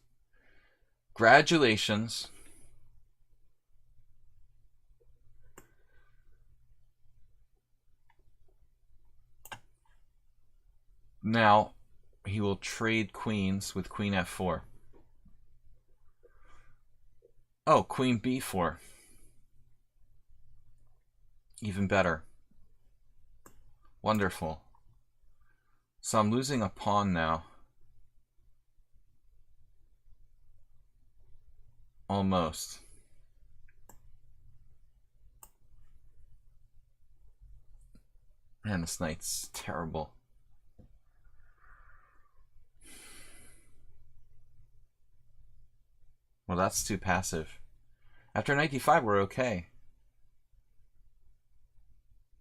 Congratulations. Now, he will trade queens with queen f4. Oh, queen b4. Even better. Wonderful. So I'm losing a pawn now. Almost. Man, this knight's terrible. Well, that's too passive. After knight d5, we're okay.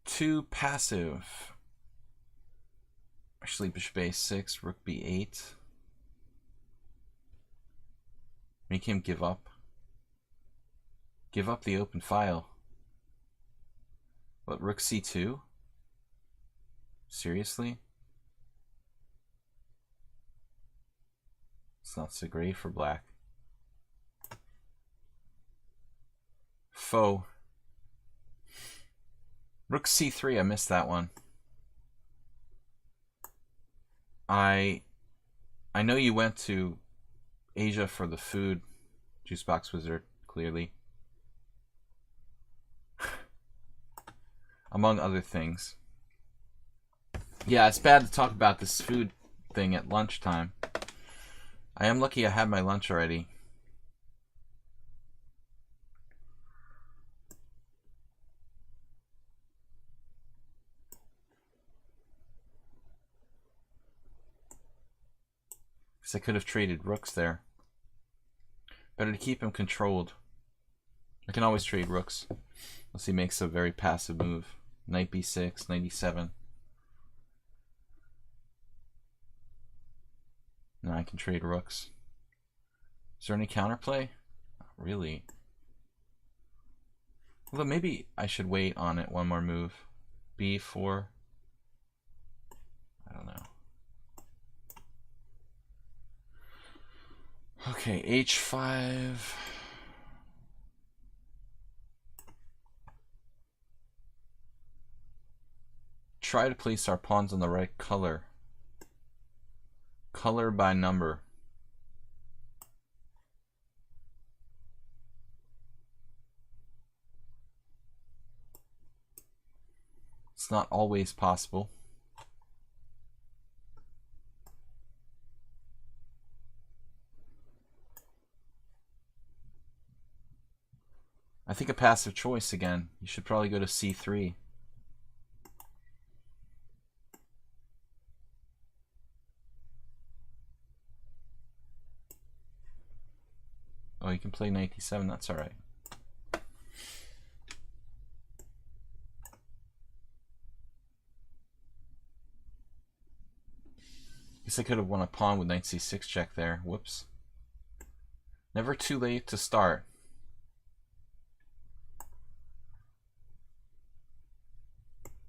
Too passive. Actually, bishop a6, rook b8. Make him give up. Give up the open file. What, rook c2? Seriously? It's not so great for black. Foe. Rook c3, I missed that one. I know you went to Asia for the food, Juicebox Wizard, clearly. Among other things. Yeah, it's bad to talk about this food thing at lunchtime. I am lucky I had my lunch already. Because I could have traded rooks there. Better to keep him controlled. I can always trade rooks. Unless he makes a very passive move. Knight b6, knight e7. Now I can trade rooks. Is there any counterplay? Not really. Although maybe I should wait on it one more move. b4. I don't know. Okay, h5. Try to place our pawns on the right color. Color by number. It's not always possible. I think a passive choice again. You should probably go to c3. Oh, you can play knight d7, that's alright. Guess I could have won a pawn with knight c6 check there. Whoops. Never too late to start.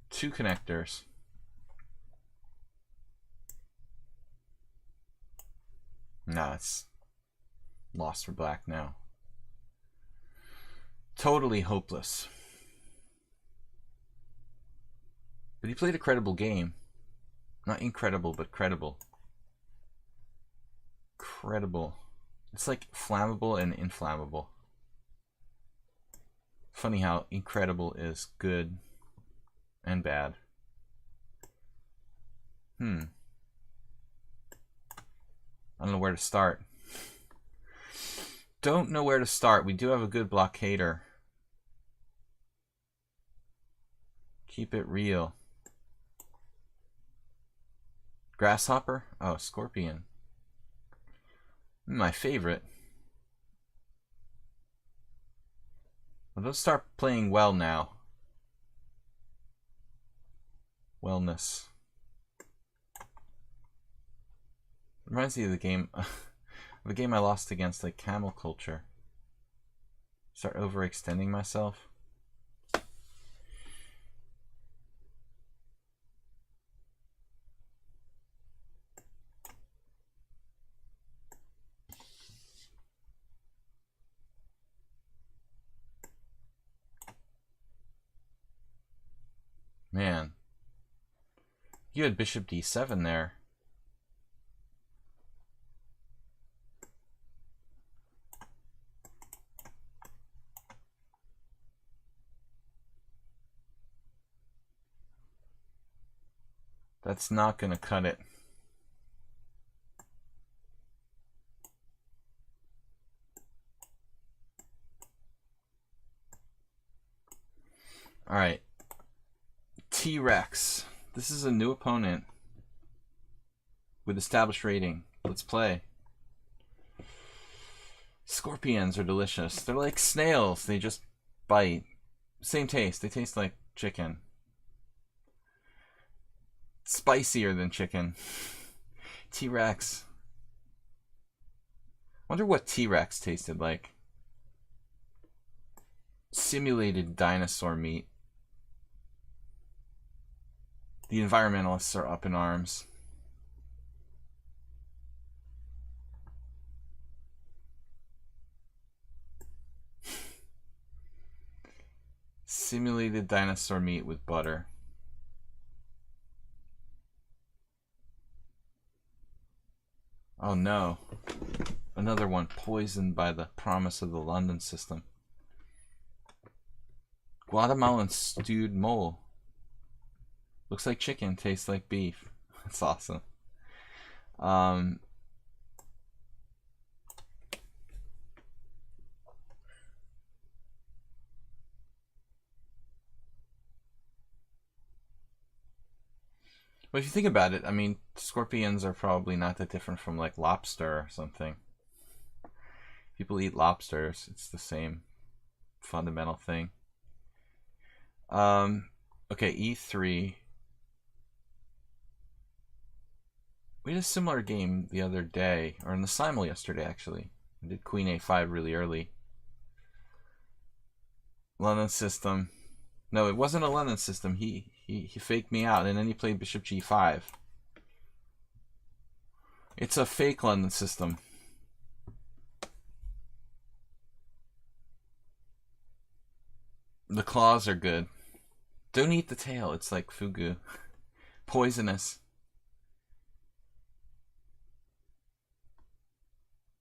Two connectors. Nah, it's lost for black now. Totally hopeless. But he played a credible game. Not incredible, but credible. Credible. It's like flammable and inflammable. Funny how incredible is good and bad. I don't know where to start. Don't know where to start. We do have a good blockader. Keep it real. Grasshopper? Oh, scorpion. My favorite. Well, those start playing well now. Wellness. Reminds me of the game I lost against like Camel Culture. Start overextending myself. Man. You had bishop d7 there. That's not going to cut it. All right. T-Rex. This is a new opponent with established rating. Let's play. Scorpions are delicious. They're like snails. They just bite. Same taste. They taste like chicken. Spicier than chicken. T-Rex. Wonder what T-Rex tasted like. Simulated dinosaur meat. The environmentalists are up in arms. Simulated dinosaur meat with butter. Oh no. Another one poisoned by the promise of the London system. Guatemalan stewed mole. Looks like chicken, tastes like beef. That's awesome. But if you think about it, I mean, scorpions are probably not that different from like lobster or something. People eat lobsters. It's the same fundamental thing. Okay, e3. We had a similar game the other day, or in the simul yesterday, actually. We did queen a5 really early. London system. No, it wasn't a London system. He faked me out, and then he played bishop g5. It's a fake London system. The claws are good. Don't eat the tail. It's like fugu. Poisonous.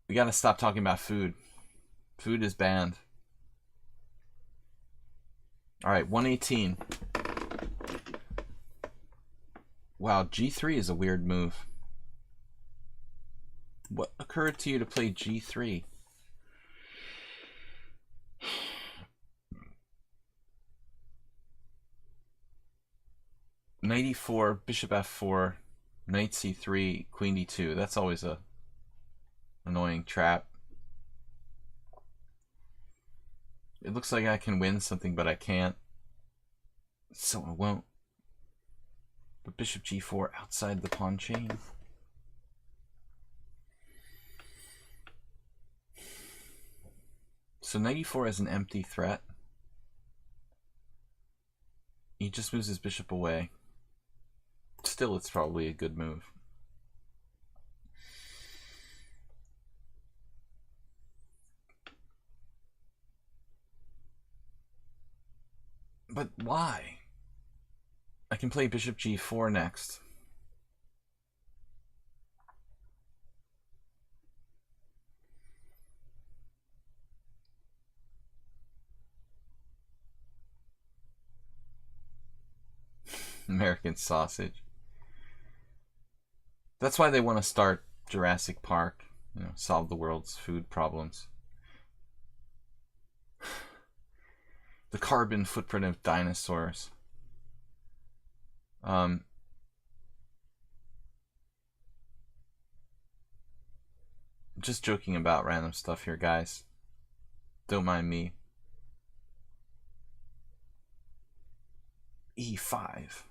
We gotta stop talking about food. Food is banned. Alright, 118. Wow, g3 is a weird move. What occurred to you to play g3? Knight e4, bishop f4, knight c3, queen d2. That's always a annoying trap. It looks like I can win something, but I can't. So I won't. But bishop g4 outside the pawn chain. So knight e4 is an empty threat. He just moves his bishop away. Still, it's probably a good move. But why? I can play bishop g4 next. American sausage. That's why they want to start Jurassic Park, you know, solve the world's food problems. The carbon footprint of dinosaurs. Just joking about random stuff here, guys. Don't mind me. E5.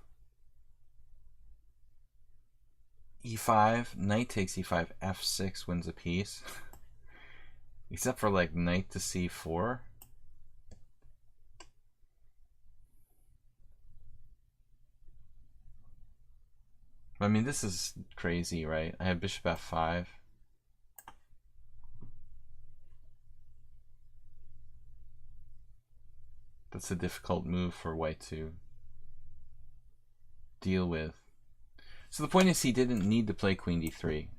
E5, knight takes e5, f6 wins a piece. Except for like knight to c4. I mean, this is crazy, right? I have bishop f5. That's a difficult move for white too. deal with. So the point is he didn't need to play queen d3.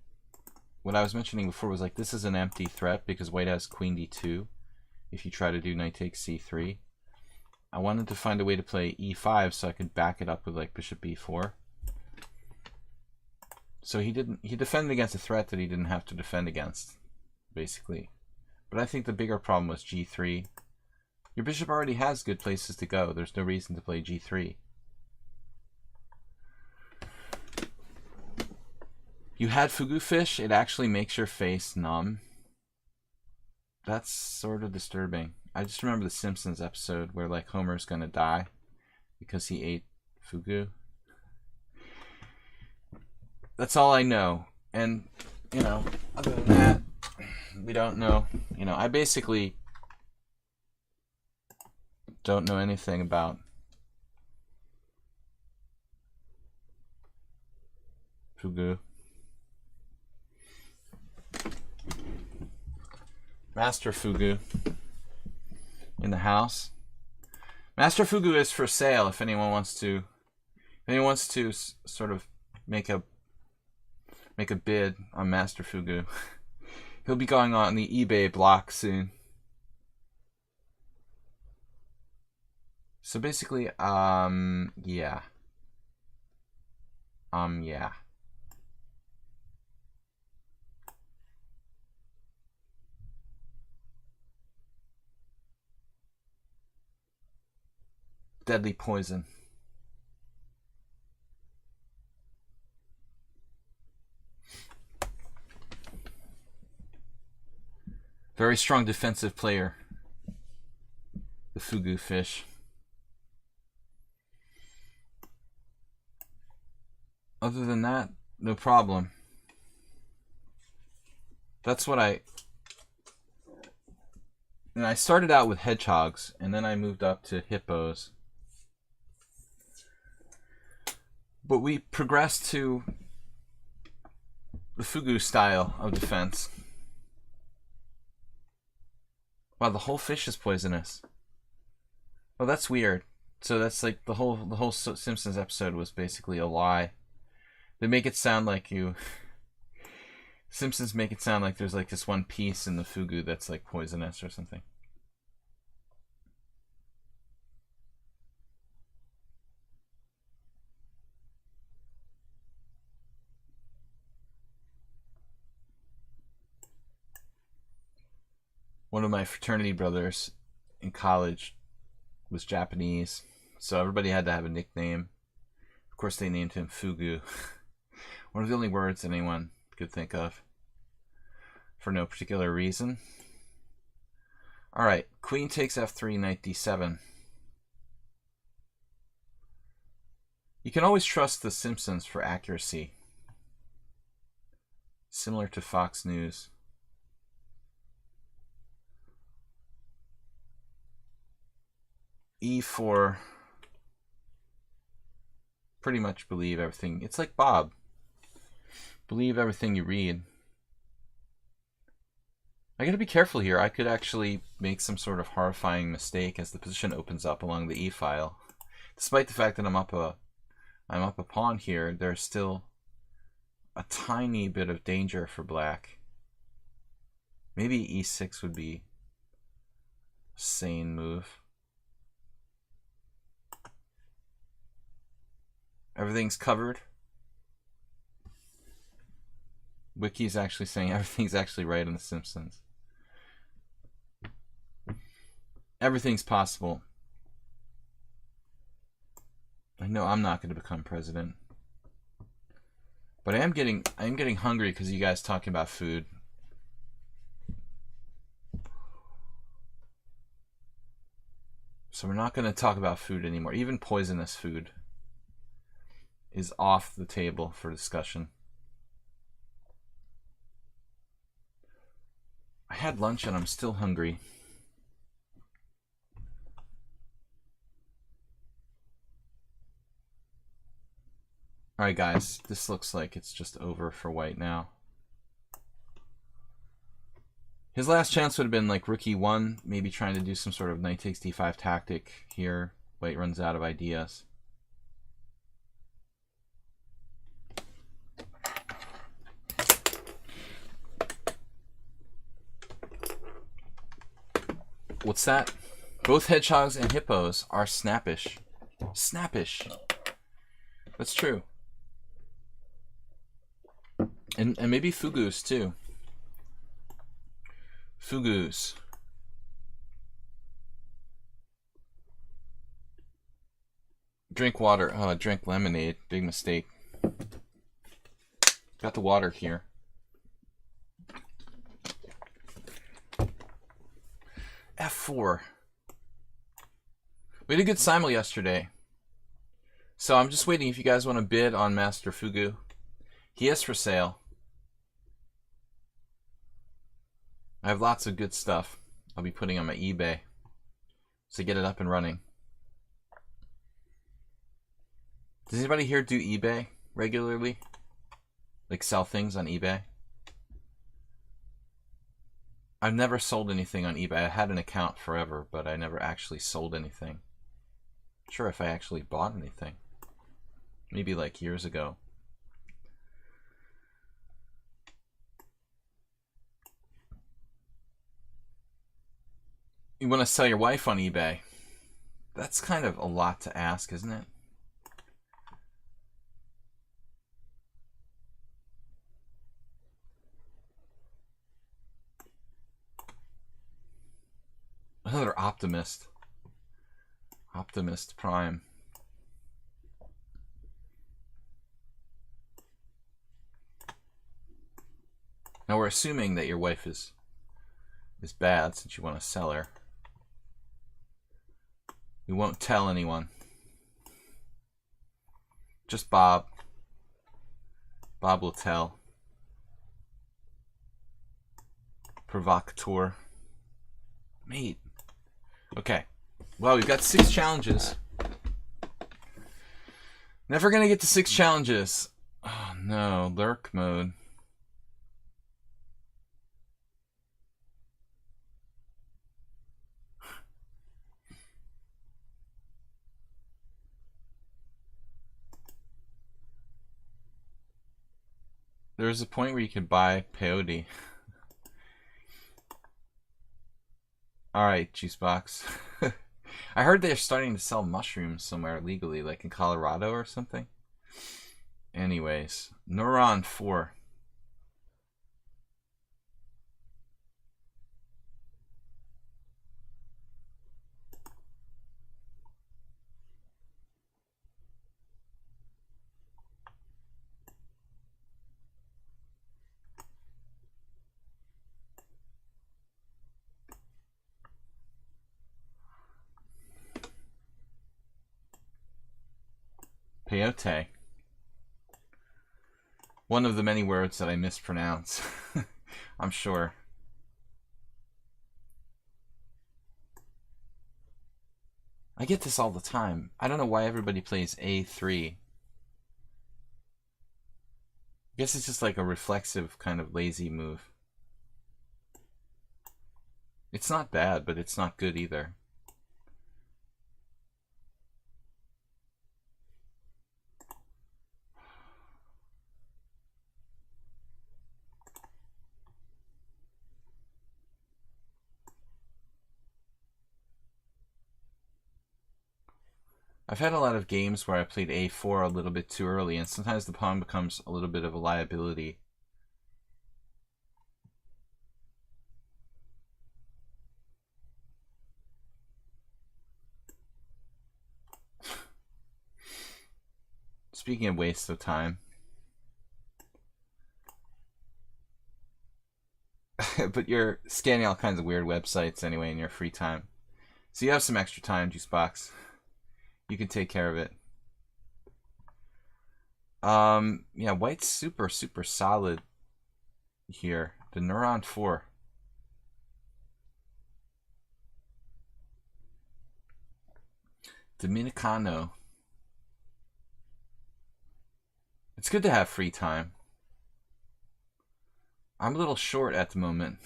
What I was mentioning before was like this is an empty threat because white has queen d2 if you try to do knight takes c3. I wanted to find a way to play e5 so I could back it up with like bishop b4. So he defended against a threat that he didn't have to defend against, basically. But I think the bigger problem was g3. Your bishop already has good places to go. There's no reason to play g3. You had fugu fish, it actually makes your face numb. That's sort of disturbing. I just remember the Simpsons episode where like Homer's gonna die because he ate fugu. That's all I know. And, you know, other than that, we don't know. You know, I basically don't know anything about fugu. Master Fugu in the house. Master Fugu is for sale if anyone wants to sort of make a bid on Master Fugu. He'll be going on the eBay block soon. So basically, yeah. Yeah. Deadly poison. Very strong defensive player, the fugu fish. Other than that, no problem. That's what I started out with hedgehogs, and then I moved up to hippos. But we progressed to the fugu style of defense. Wow, the whole fish is poisonous. Oh, that's weird. So that's like the whole Simpsons episode was basically a lie. They make it sound like Simpsons make it sound like there's like this one piece in the fugu that's like poisonous or something. One of my fraternity brothers in college was Japanese, so everybody had to have a nickname. Of course, they named him Fugu. One of the only words anyone could think of for no particular reason. Alright, queen takes f3, knight d7. You can always trust the Simpsons for accuracy. Similar to Fox News. E4. Pretty much believe everything. It's like Bob. Believe everything you read. I gotta be careful here. I could actually make some sort of horrifying mistake as the position opens up along the E file. Despite the fact that I'm up a pawn here, there's still a tiny bit of danger for black. Maybe E6 would be a sane move. Everything's covered. Wiki's actually saying everything's actually right in The Simpsons. Everything's possible. I know I'm not going to become president. But I am getting hungry because you guys talking about food. So we're not going to talk about food anymore. Even poisonous food is off the table for discussion. I had lunch and I'm still hungry. Alright guys, this looks like it's just over for white now. His last chance would have been like rook e1, maybe trying to do some sort of knight takes d5 tactic here. White runs out of ideas. What's that? Both hedgehogs and hippos are snappish. Snappish. That's true. And maybe fugus too. Fugus. Drink water. Oh, I drank lemonade. Big mistake. Got the water here. F4. We had a good simul yesterday. So I'm just waiting if you guys want to bid on Master Fugu. He is for sale. I have lots of good stuff I'll be putting on my eBay to get it up and running. Does anybody here do eBay regularly? Like sell things on eBay? I've never sold anything on eBay. I had an account forever, but I never actually sold anything. Not sure if I actually bought anything. Maybe like years ago. You want to sell your wife on eBay? That's kind of a lot to ask, isn't it? Another optimist. Optimist Prime. Now we're assuming that your wife is bad since you want to sell her. We won't tell anyone. Just Bob. Bob will tell. Provocateur. Mate. Okay. Well, we've got 6 challenges. Never gonna get to 6 challenges. Oh no, lurk mode. There's a point where you can buy peyote. Alright, Juicebox. I heard they're starting to sell mushrooms somewhere legally, like in Colorado or something. Anyways, Neuron 4. Peyote. One of the many words that I mispronounce. I'm sure. I get this all the time. I don't know why everybody plays A3. I guess it's just like a reflexive kind of lazy move. It's not bad, but it's not good either. I've had a lot of games where I played A4 a little bit too early, and sometimes the pawn becomes a little bit of a liability. Speaking of waste of time. But you're scanning all kinds of weird websites anyway in your free time. So you have some extra time, Juicebox. You can take care of it. Yeah, white's super solid here. The Neuron 4. Dominicano. It's good to have free time. I'm a little short at the moment.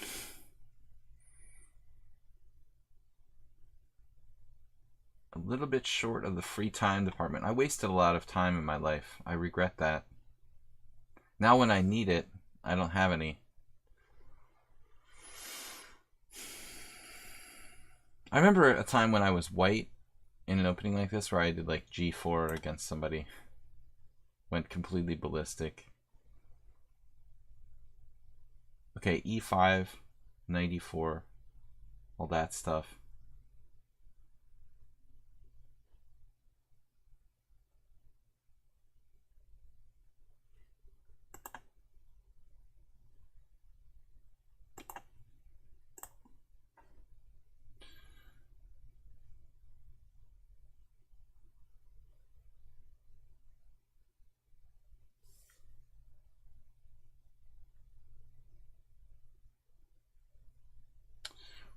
A little bit short of the free time department. I wasted a lot of time in my life. I regret that. Now when I need it, I don't have any. I remember a time when I was white in an opening like this where I did like g4 against somebody. Went completely ballistic. Okay, e5, 94, all that stuff.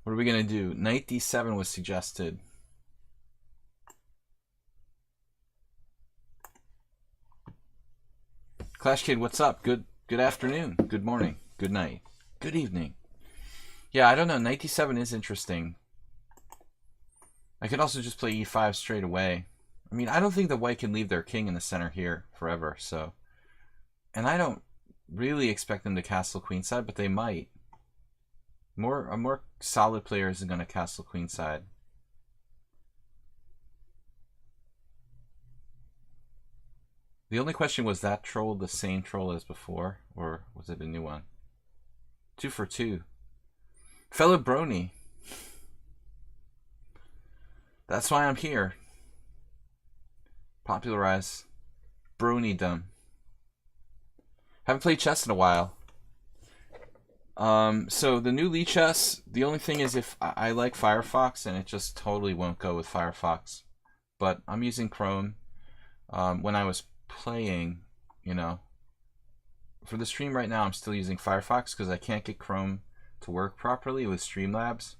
What are we going to do? Knight d7 was suggested. Clash Kid, what's up? Good afternoon. Good morning. Good night. Good evening. Yeah, I don't know. Knight d7 is interesting. I could also just play e5 straight away. I mean, I don't think the white can leave their king in the center here forever, so. And I don't really expect them to castle queenside, but they might. A more solid player isn't going to castle queenside. The only question was that troll the same troll as before, or was it a new one? 2 for 2. Fellow Brony. That's why I'm here. Popularize Bronydom. Haven't played chess in a while. So the new lichess, the only thing is if I like Firefox and it just totally won't go with Firefox. But I'm using Chrome. When I was playing, you know, for the stream right now, I'm still using Firefox because I can't get Chrome to work properly with Streamlabs.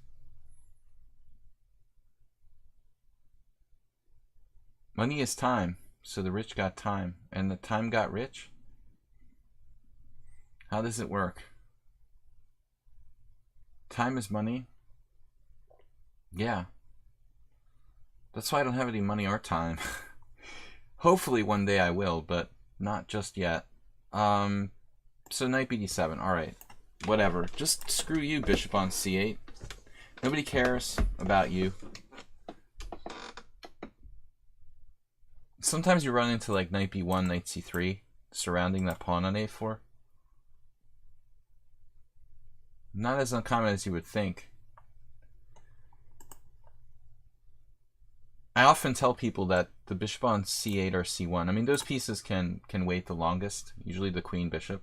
Money is time, so the rich got time, and the time got rich. How does it work? Time is money. Yeah. That's why I don't have any money or time. Hopefully one day I will, but not just yet. So knight bd7. Alright. Whatever. Just screw you, bishop on c8. Nobody cares about you. Sometimes you run into like knight b1, knight c3, surrounding that pawn on a4. Not as uncommon as you would think. I often tell people that the bishop on c8 or c1, I mean, those pieces can wait the longest, usually the queen bishop.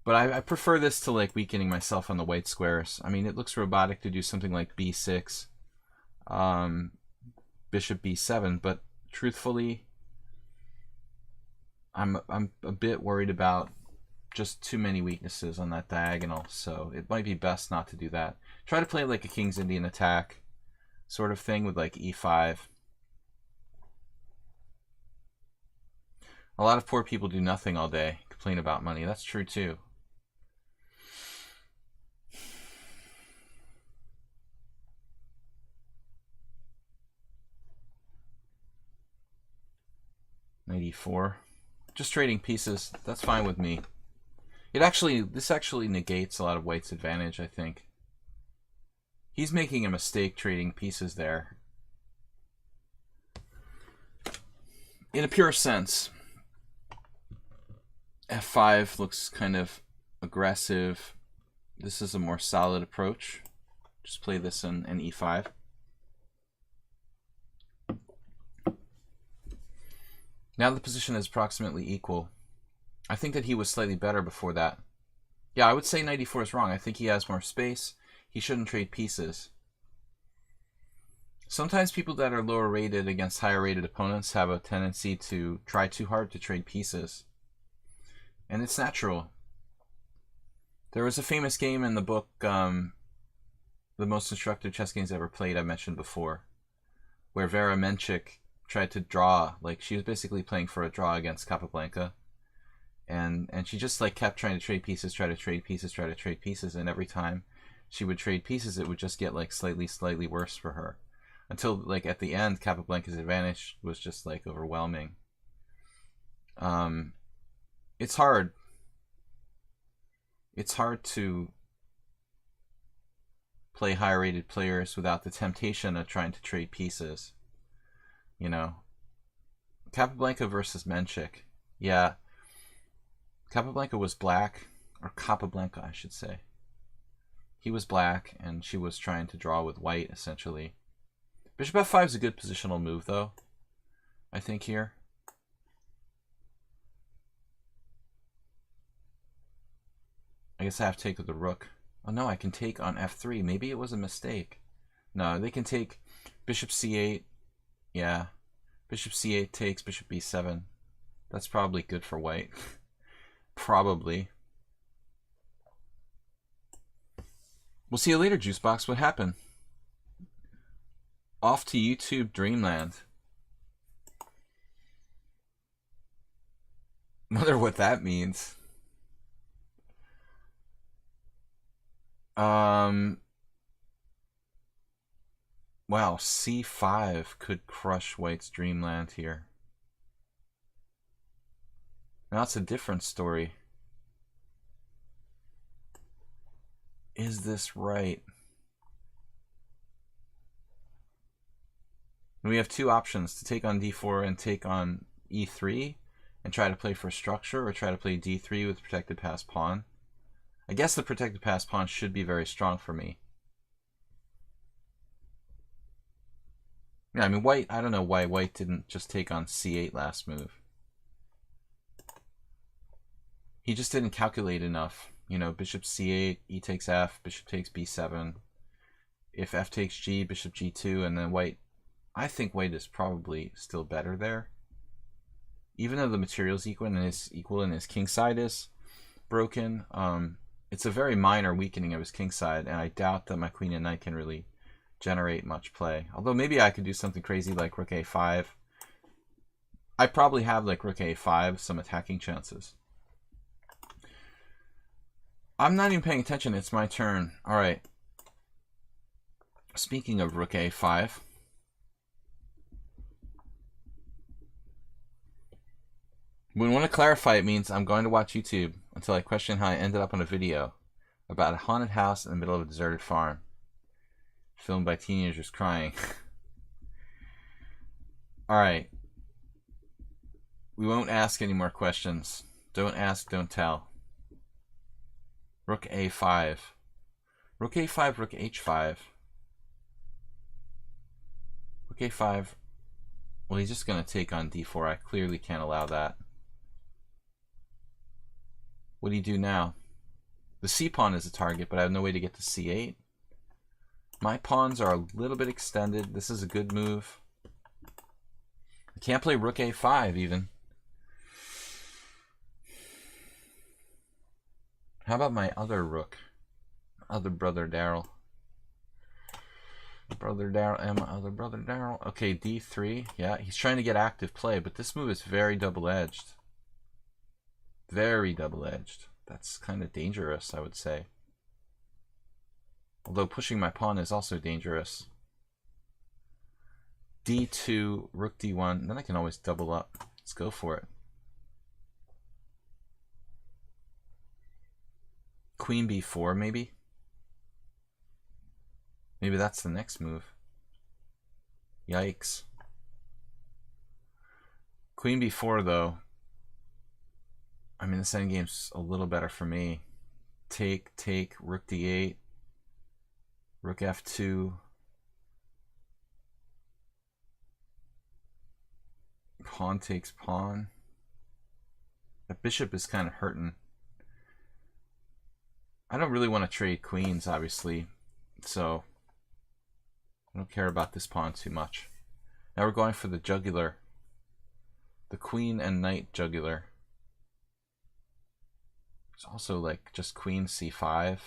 But I prefer this to like weakening myself on the white squares. I mean, it looks robotic to do something like b6, bishop b7, but truthfully, I'm a bit worried about just too many weaknesses on that diagonal, so it might be best not to do that. Try to play like a King's Indian attack sort of thing with like e5. A lot of poor people do nothing all day, complain about money. That's true too. Knight e4. Just trading pieces. That's fine with me. This actually negates a lot of white's advantage, I think. He's making a mistake trading pieces there. In a pure sense, f5 looks kind of aggressive. This is a more solid approach. Just play this in e5. Now the position is approximately equal. I think that he was slightly better before that. Yeah, I would say knight e4 is wrong. I think he has more space. He shouldn't trade pieces. Sometimes people that are lower rated against higher rated opponents have a tendency to try too hard to trade pieces. And it's natural. There was a famous game in the book, The Most Instructive Chess Games Ever Played, I mentioned before, where Vera Menchik tried to draw. Like, she was basically playing for a draw against Capablanca. And she just like kept trying to trade pieces, try to trade pieces, and every time she would trade pieces, it would just get like slightly worse for her. Until like at the end, Capablanca's advantage was just like overwhelming. It's hard. It's hard to play higher rated players without the temptation of trying to trade pieces. You know, Capablanca versus Menchik. Yeah, Capablanca was black, or Capablanca, I should say. He was black, and she was trying to draw with white, essentially. Bishop f5 is a good positional move, though, I think, here. I guess I have to take with the rook. Oh, no, I can take on f3. Maybe it was a mistake. No, they can take bishop c8. Yeah. Bishop c8 takes bishop b7. That's probably good for white. Probably. We'll see you later, Juicebox. What happened? Off to YouTube Dreamland. Wonder what that means. Wow, c5 could crush white's Dreamland here. Now it's a different story. Is this right? We have two options: to take on d4 and take on e3 and try to play for structure, or try to play d3 with protected pass pawn. I guess the protected pass pawn should be very strong for me. Yeah, I mean, white, I don't know why white didn't just take on c8 last move. He just didn't calculate enough. You know, bishop c8, e takes f, bishop takes b7. If f takes g, bishop g2, and then white. I think white is probably still better there. Even though the material's equal and his king side is broken, it's a very minor weakening of his king side, and I doubt that my queen and knight can really generate much play. Although maybe I could do something crazy like rook a5. I probably have like rook a5, some attacking chances. I'm not even paying attention. It's my turn. All right. Speaking of rook a5. When we want to clarify, it means I'm going to watch YouTube until I question how I ended up on a video about a haunted house in the middle of a deserted farm, filmed by teenagers crying. Alright. We won't ask any more questions. Don't ask, don't tell. Rook a5. Rook a5, rook h5. Rook a5. Well, he's just going to take on d4. I clearly can't allow that. What do you do now? The c pawn is a target, but I have no way to get to c8. My pawns are a little bit extended. This is a good move. I can't play rook a5 even. How about my other rook? Other brother Daryl. Brother Daryl and my other brother Daryl. Okay, d3. Yeah, he's trying to get active play, but this move is very double-edged. Very double-edged. That's kind of dangerous, I would say. Although pushing my pawn is also dangerous. d2, rook d1. Then I can always double up. Let's go for it. Queen b4, maybe? Maybe that's the next move. Yikes. Queen b4, though. I mean, this endgame's a little better for me. Take, rook d8, rook f2. Pawn takes pawn. That bishop is kind of hurting. I don't really want to trade queens, obviously, so I don't care about this pawn too much. Now we're going for the jugular. The queen and knight jugular. It's also like just queen c5.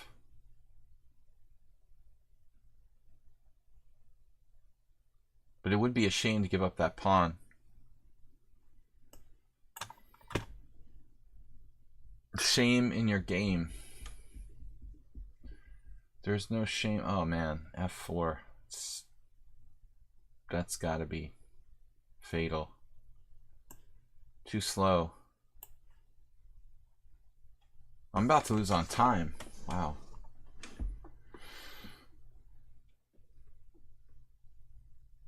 But it would be a shame to give up that pawn. Shame in your game. There's no shame. Oh man, f4. That's gotta be fatal. Too slow. I'm about to lose on time. Wow.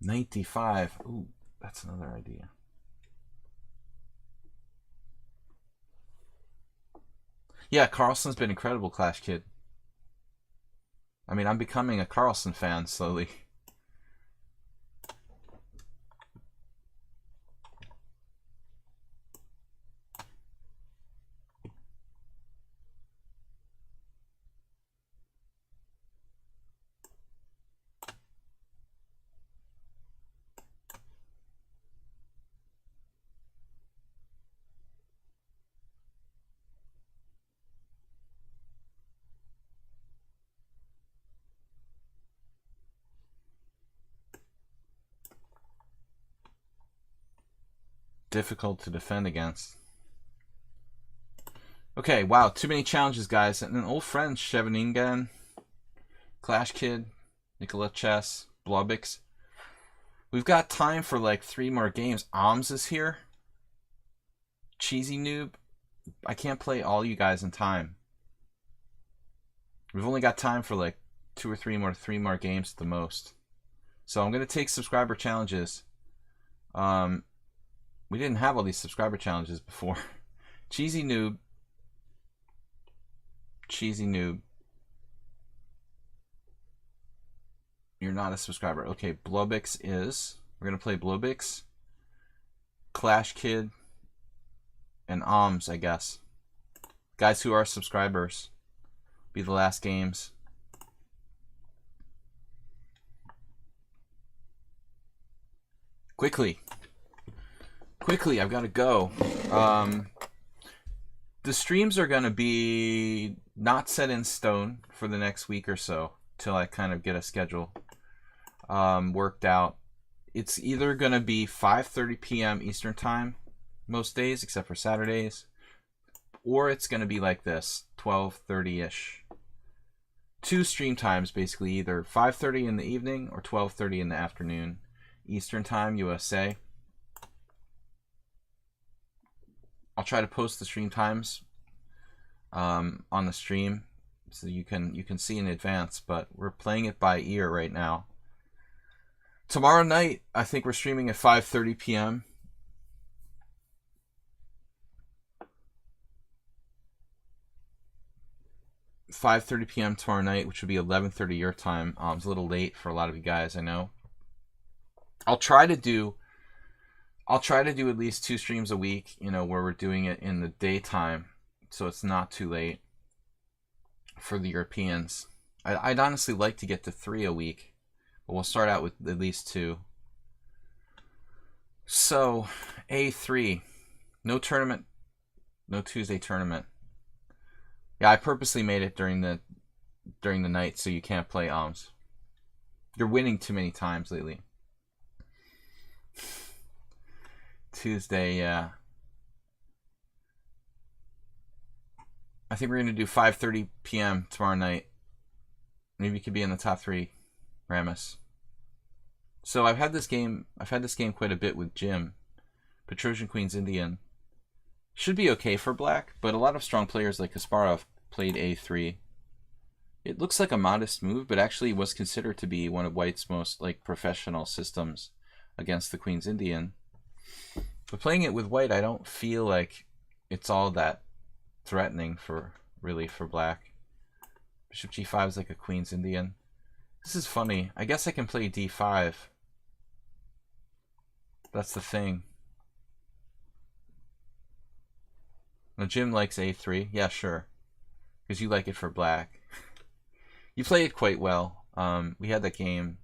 Knight d5. Ooh, that's another idea. Yeah, Carlsen's been incredible, Clash Kid. I mean, I'm becoming a Carlsen fan slowly. Difficult to defend against. Okay, wow, too many challenges, guys. And an old friend, Cheveningen, Clash Kid, Nicola Chess, Blobix. We've got time for like 3 more games. Oms is here. Cheesy Noob. I can't play all you guys in time. We've only got time for like 2 or 3 more games at the most. So I'm gonna take subscriber challenges. We didn't have all these subscriber challenges before. Cheesy Noob. Cheesy Noob. You're not a subscriber. Okay, Blobix is. We're gonna play Blobix, Clash Kid, and Oms, I guess. Guys who are subscribers. Be the last games. Quickly, I've got to go. The streams are going to be not set in stone for the next week or so till I kind of get a schedule worked out. It's either going to be 5:30 p.m. Eastern time most days except for Saturdays, or it's going to be like this, 12:30-ish. 2 stream times, basically, either 5:30 in the evening or 12:30 in the afternoon Eastern time, USA. I'll try to post the stream times on the stream so you can see in advance, but we're playing it by ear right now. Tomorrow night, I think we're streaming at 5:30 p.m. $5:30 p.m. tomorrow night, which would be 11:30 your time. It's a little late for a lot of you guys, I know. I'll try to do at least 2 streams a week, you know, where we're doing it in the daytime, so it's not too late for the Europeans. I'd honestly like to get to 3 a week, but we'll start out with at least 2. So, A3, no tournament, no Tuesday tournament. Yeah, I purposely made it during the night so you can't play Oms. You're winning too many times lately. Tuesday, yeah. I think we're going to do 5:30 p.m. tomorrow night. Maybe you could be in the top 3, Ramus. So I've had this game quite a bit with Jim. Petrosian Queen's Indian. Should be okay for black, but a lot of strong players like Kasparov played A3. It looks like a modest move, but actually was considered to be one of white's most like professional systems against the Queen's Indian. But playing it with white, I don't feel like it's all that threatening for black. Bishop G5 is like a Queen's Indian. This is funny. I guess I can play D5. That's the thing. Now Jim likes A3. Yeah, sure. Because you like it for black. You play it quite well. We had that game,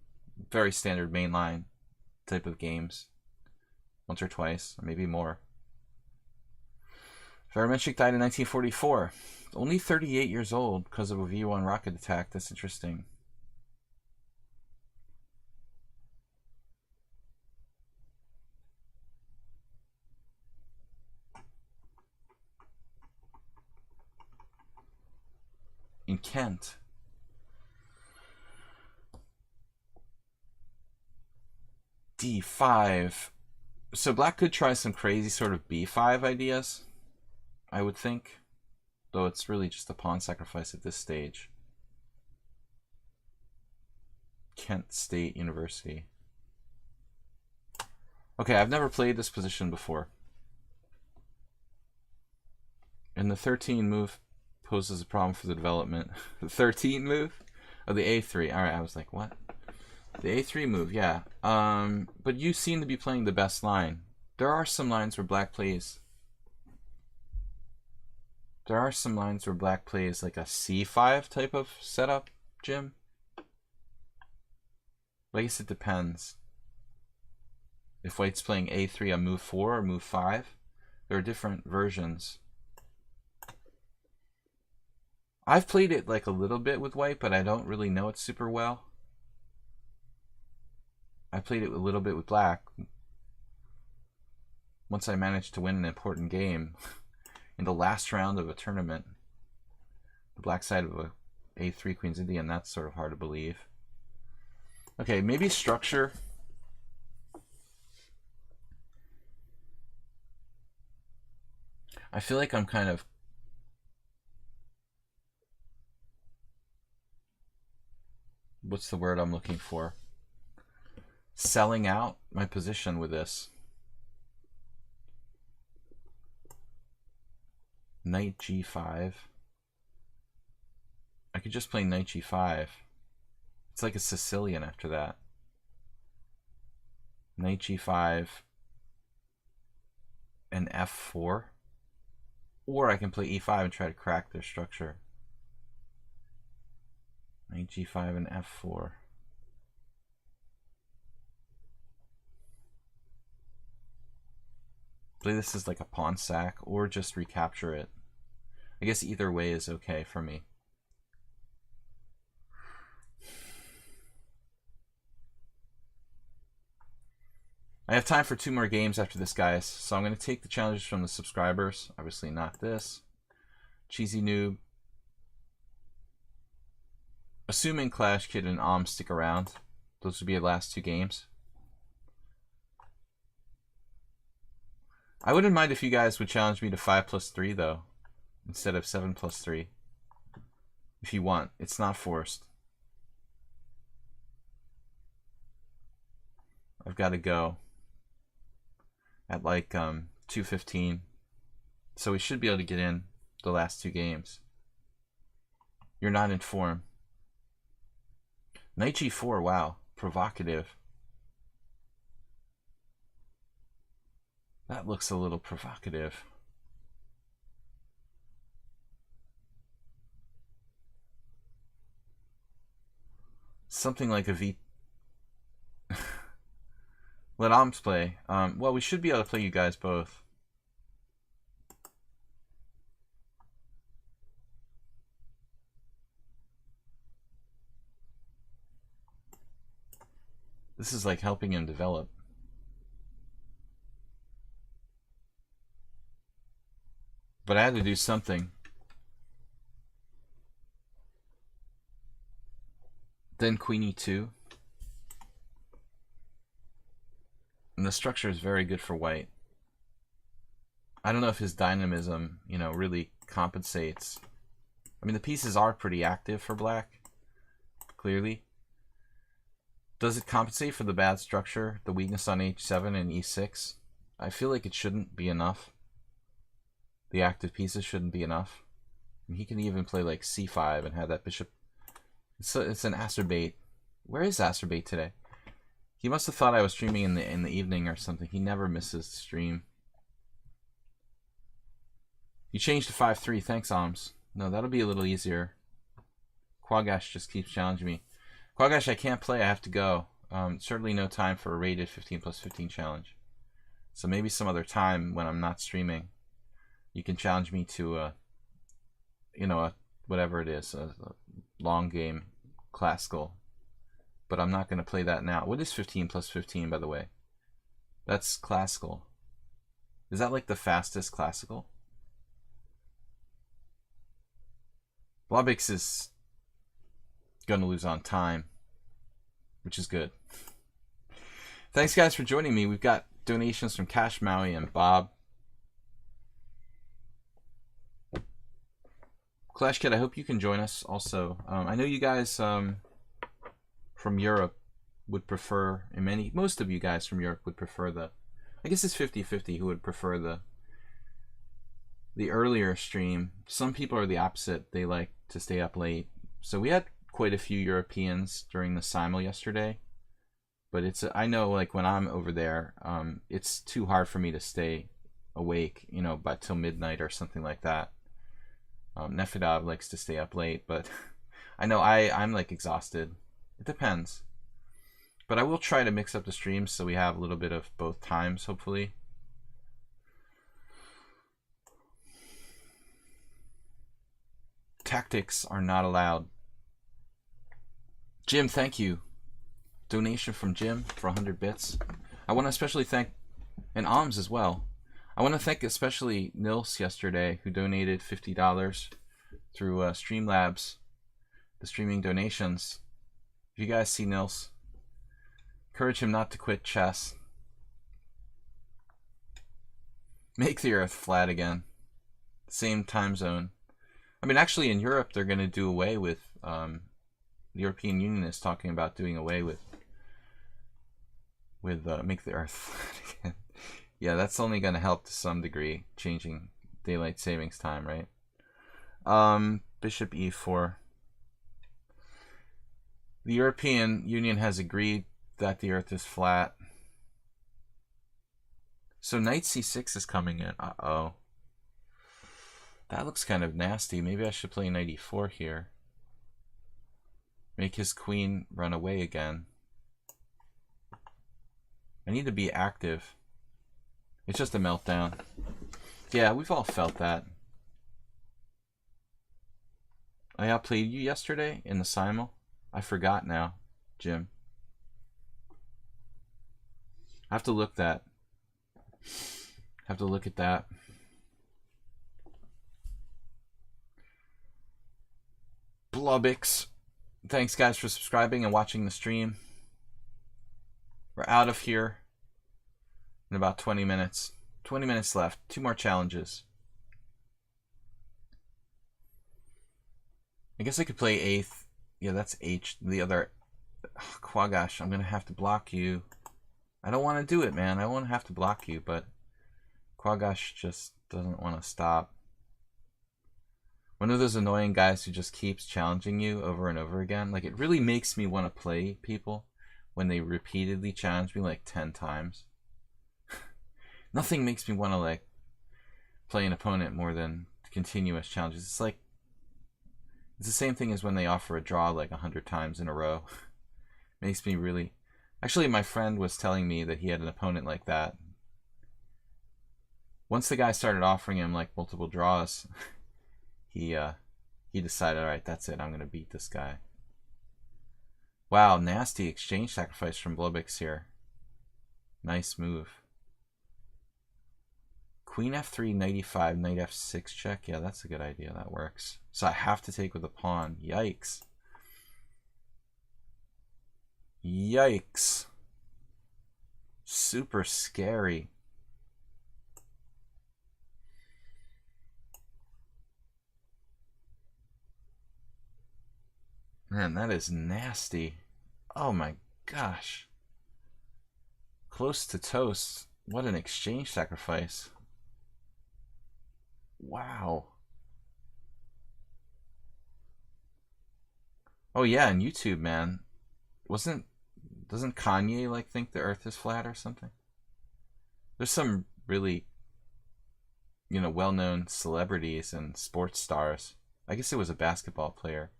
very standard mainline type of games. Once or twice, or maybe more. Varamenchik died in 1944. Only 38 years old because of a V1 rocket attack. That's interesting. In Kent. D5. So black could try some crazy sort of B5 ideas, I would think. Though it's really just a pawn sacrifice at this stage. Kent State University. Okay, I've never played this position before. And the 13 move poses a problem for the development. The 13 move? Oh, the A3. Alright, I was like, what? The A3 move, yeah. But you seem to be playing the best line. There are some lines where black plays. There are some lines where black plays like a C5 type of setup, Jim. But I guess it depends. If white's playing A3 on move 4 or move 5, there are different versions. I've played it like a little bit with white, but I don't really know it super well. I played it a little bit with black. Once I managed to win an important game in the last round of a tournament. The black side of a A3 Queen's Indian, that's sort of hard to believe. Okay, maybe structure. I feel like I'm kind of what's the word I'm looking for? Selling out my position with this. Knight G5. I could just play Knight G5. It's like a Sicilian after that. Knight G5 and F4. Or I can play E5 and try to crack their structure. Knight G5 and F4. Play this as like a pawn sack or just recapture it. I guess either way is okay for me. I have time for 2 more games after this, guys, so I'm going to take the challenges from the subscribers. Obviously not this. Cheesy Noob. Assuming Clash Kid and stick around, those would be the last 2 games. I wouldn't mind if you guys would challenge me to 5+3 though, instead of 7+3. If you want, it's not forced. I've got to go at like 2:15, so we should be able to get in the last 2 games. You're not in form. Knight G4, wow, provocative. That looks a little provocative. Something like a V. Let Oms play. Well, we should be able to play you guys both. This is like helping him develop. But I had to do something. Then Queen E2. And the structure is very good for white. I don't know if his dynamism, you know, really compensates. I mean, the pieces are pretty active for black, clearly. Does it compensate for the bad structure, the weakness on H7 and E6? I feel like it shouldn't be enough. The active pieces shouldn't be enough. And he can even play like C5 and have that bishop. It's an Asterbait. Where is Asterbait today? He must have thought I was streaming in the evening or something. He never misses the stream. You changed to 5-3. Thanks, Oms. No, that'll be a little easier. Quagash just keeps challenging me. Quagash, I can't play. I have to go. Certainly no time for a rated 15+15 challenge. So maybe some other time when I'm not streaming, you can challenge me to you know, whatever it is, a long game, classical. But I'm not going to play that now. What is 15+15, by the way? That's classical. Is that like the fastest classical? Blobix is going to lose on time, which is good. Thanks, guys, for joining me. We've got donations from Cash Maui and Bob. Clash Kid, I hope you can join us also. I know you guys from Europe would prefer, and most of you guys from Europe would prefer the I guess it's 50-50 who would prefer the earlier stream. Some people are the opposite. They like to stay up late. So we had quite a few Europeans during the simul yesterday. But I know like when I'm over there, it's too hard for me to stay awake, you know, by till midnight or something like that. Nefedov likes to stay up late, but I know I'm like exhausted. It depends. But I will try to mix up the streams so we have a little bit of both times, hopefully. Tactics are not allowed. Jim, thank you. Donation from Jim for 100 bits. I want to especially thank, and Alms as well. I want to thank especially Nils yesterday, who donated $50 through Streamlabs, the streaming donations. If you guys see Nils, encourage him not to quit chess. Make the Earth flat again. Same time zone. I mean, actually, in Europe, they're going to do away with. The European Union is talking about doing away with make the Earth flat again. Yeah, that's only going to help to some degree, changing daylight savings time, right? Bishop e4. The European Union has agreed that the Earth is flat. So knight c6 is coming in. Uh-oh. That looks kind of nasty. Maybe I should play knight e4 here. Make his queen run away again. I need to be active. It's just a meltdown. Yeah, we've all felt that. I outplayed you yesterday in the simul. I forgot now, Jim. I have to look at that. Blubix. Thanks guys for subscribing and watching the stream. We're out of here in about 20 minutes. 20 minutes left. 2 more challenges. I guess I could play 8th. Yeah, that's H. The other... Oh, Quagash, I'm going to have to block you. I don't want to do it, man. I won't have to block you, but Quagash just doesn't want to stop. One of those annoying guys who just keeps challenging you over and over again. Like, it really makes me want to play people when they repeatedly challenge me like 10 times. Nothing makes me want to like play an opponent more than continuous challenges. It's like, it's the same thing as when they offer a draw like 100 times in a row. Makes me really... Actually, my friend was telling me that he had an opponent like that. Once the guy started offering him like multiple draws, he decided, all right, that's it. I'm going to beat this guy. Wow, nasty exchange sacrifice from Blobix here. Nice move. Queen f3, knight e5, knight f6 check. Yeah, that's a good idea. That works. So I have to take with a pawn. Yikes. Yikes. Super scary. Man, that is nasty. Oh my gosh. Close to toast. What an exchange sacrifice. Wow. Oh yeah, and YouTube, man. Doesn't Kanye like think the Earth is flat or something? There's some really, you know, well-known celebrities and sports stars. I guess it was a basketball player.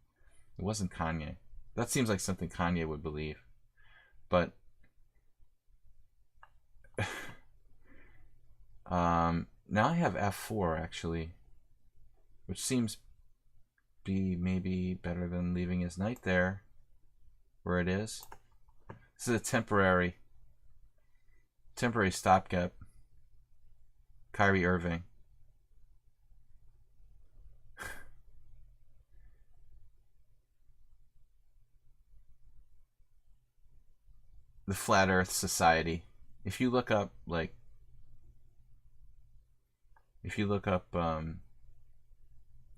It wasn't Kanye. That seems like something Kanye would believe. But now I have f4 actually, which seems be maybe better than leaving his knight there where it is. This is a temporary stopgap. Kyrie Irving. The Flat Earth Society. If you look up like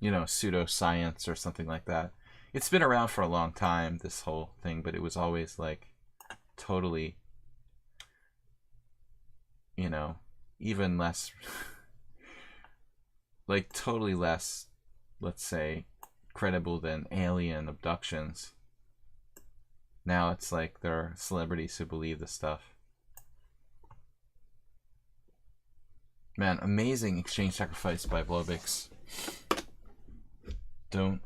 you know, pseudoscience or something like that. It's been around for a long time, this whole thing, but it was always like totally, you know, even less, like totally less, let's say, credible than alien abductions. Now it's like there are celebrities who believe this stuff. Man, amazing exchange sacrifice by Blobix. Don't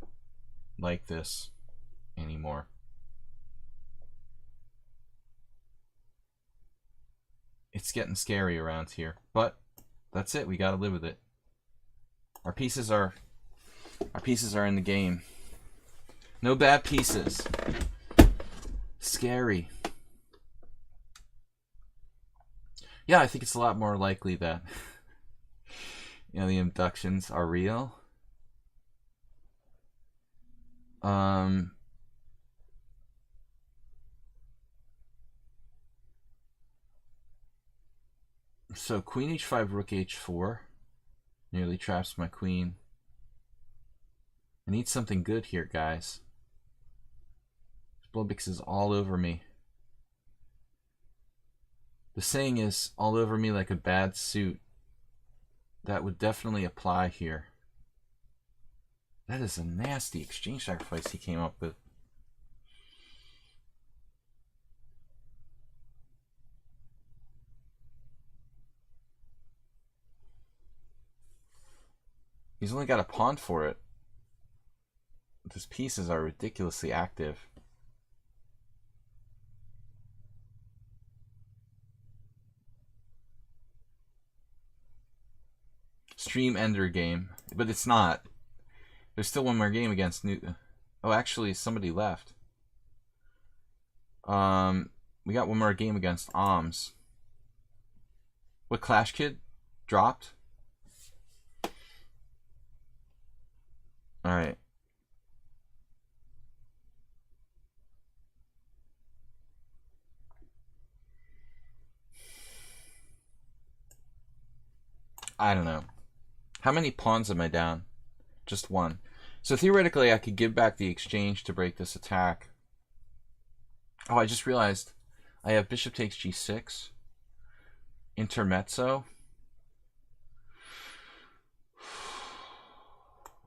like this anymore. It's getting scary around here, but that's it. We gotta live with it. Our pieces are in the game. No bad pieces. Scary. Yeah, I think it's a lot more likely that you know the abductions are real. So queen h5, rook h4 nearly traps my queen. I need something good here, guys. Blobix is all over me. The saying is all over me like a bad suit. That would definitely apply here. That is a nasty exchange sacrifice he came up with. He's only got a pawn for it. His pieces are ridiculously active. Stream ender game, but it's not. There's still one more game against New. Oh, actually, somebody left. We got one more game against Oms. What, Clash Kid dropped? All right. I don't know. How many pawns am I down? Just one. So theoretically, I could give back the exchange to break this attack. Oh, I just realized I have bishop takes g6. Intermezzo.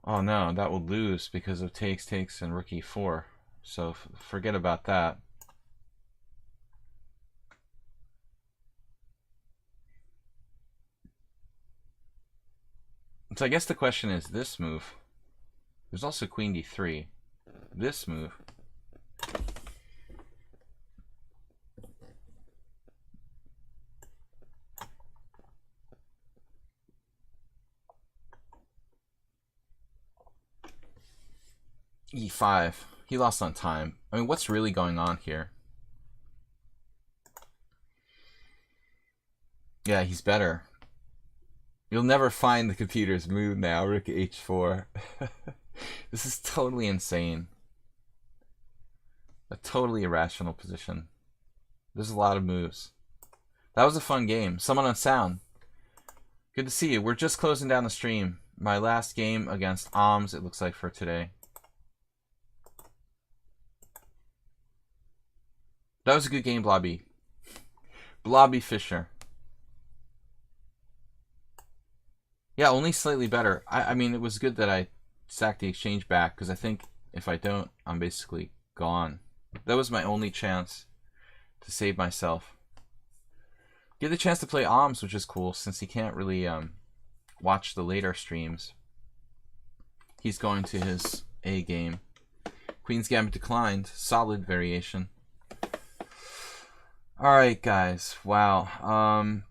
Oh no, that will lose because of takes, and rook e4. So forget about that. So I guess the question is this move. There's also queen d3. This move. e5. He lost on time. I mean, what's really going on here? Yeah, he's better. You'll never find the computer's move now, rook h4. This is totally insane. A totally irrational position. There's a lot of moves. That was a fun game. Someone on sound. Good to see you. We're just closing down the stream. My last game against Oms, it looks like, for today. That was a good game, Blobby. Blobby Fisher. Yeah, only slightly better. I mean, it was good that I sacked the exchange back, because I think if I don't, I'm basically gone. That was my only chance to save myself. Get the chance to play Oms, which is cool, since he can't really watch the later streams. He's going to his A game. Queen's Gambit declined. Solid variation. Alright, guys. Wow.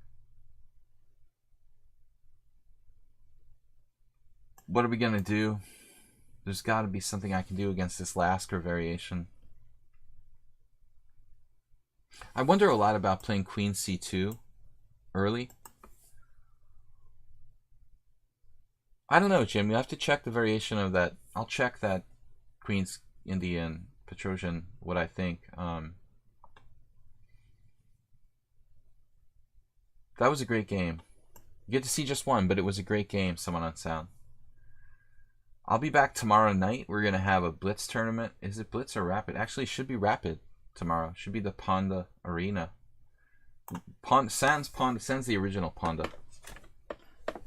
What are we going to do? There's got to be something I can do against this Lasker variation. I wonder a lot about playing Queen C2 early. I don't know, Jim. You have to check the variation of that. I'll check that Queen's Indian Petrosian, what I think. That was a great game. You get to see just one, but it was a great game, someone on sound. I'll be back tomorrow night. We're going to have a blitz tournament. Is it blitz or rapid? Actually, it should be rapid tomorrow. It should be the Panda Arena. Sans the original Ponda.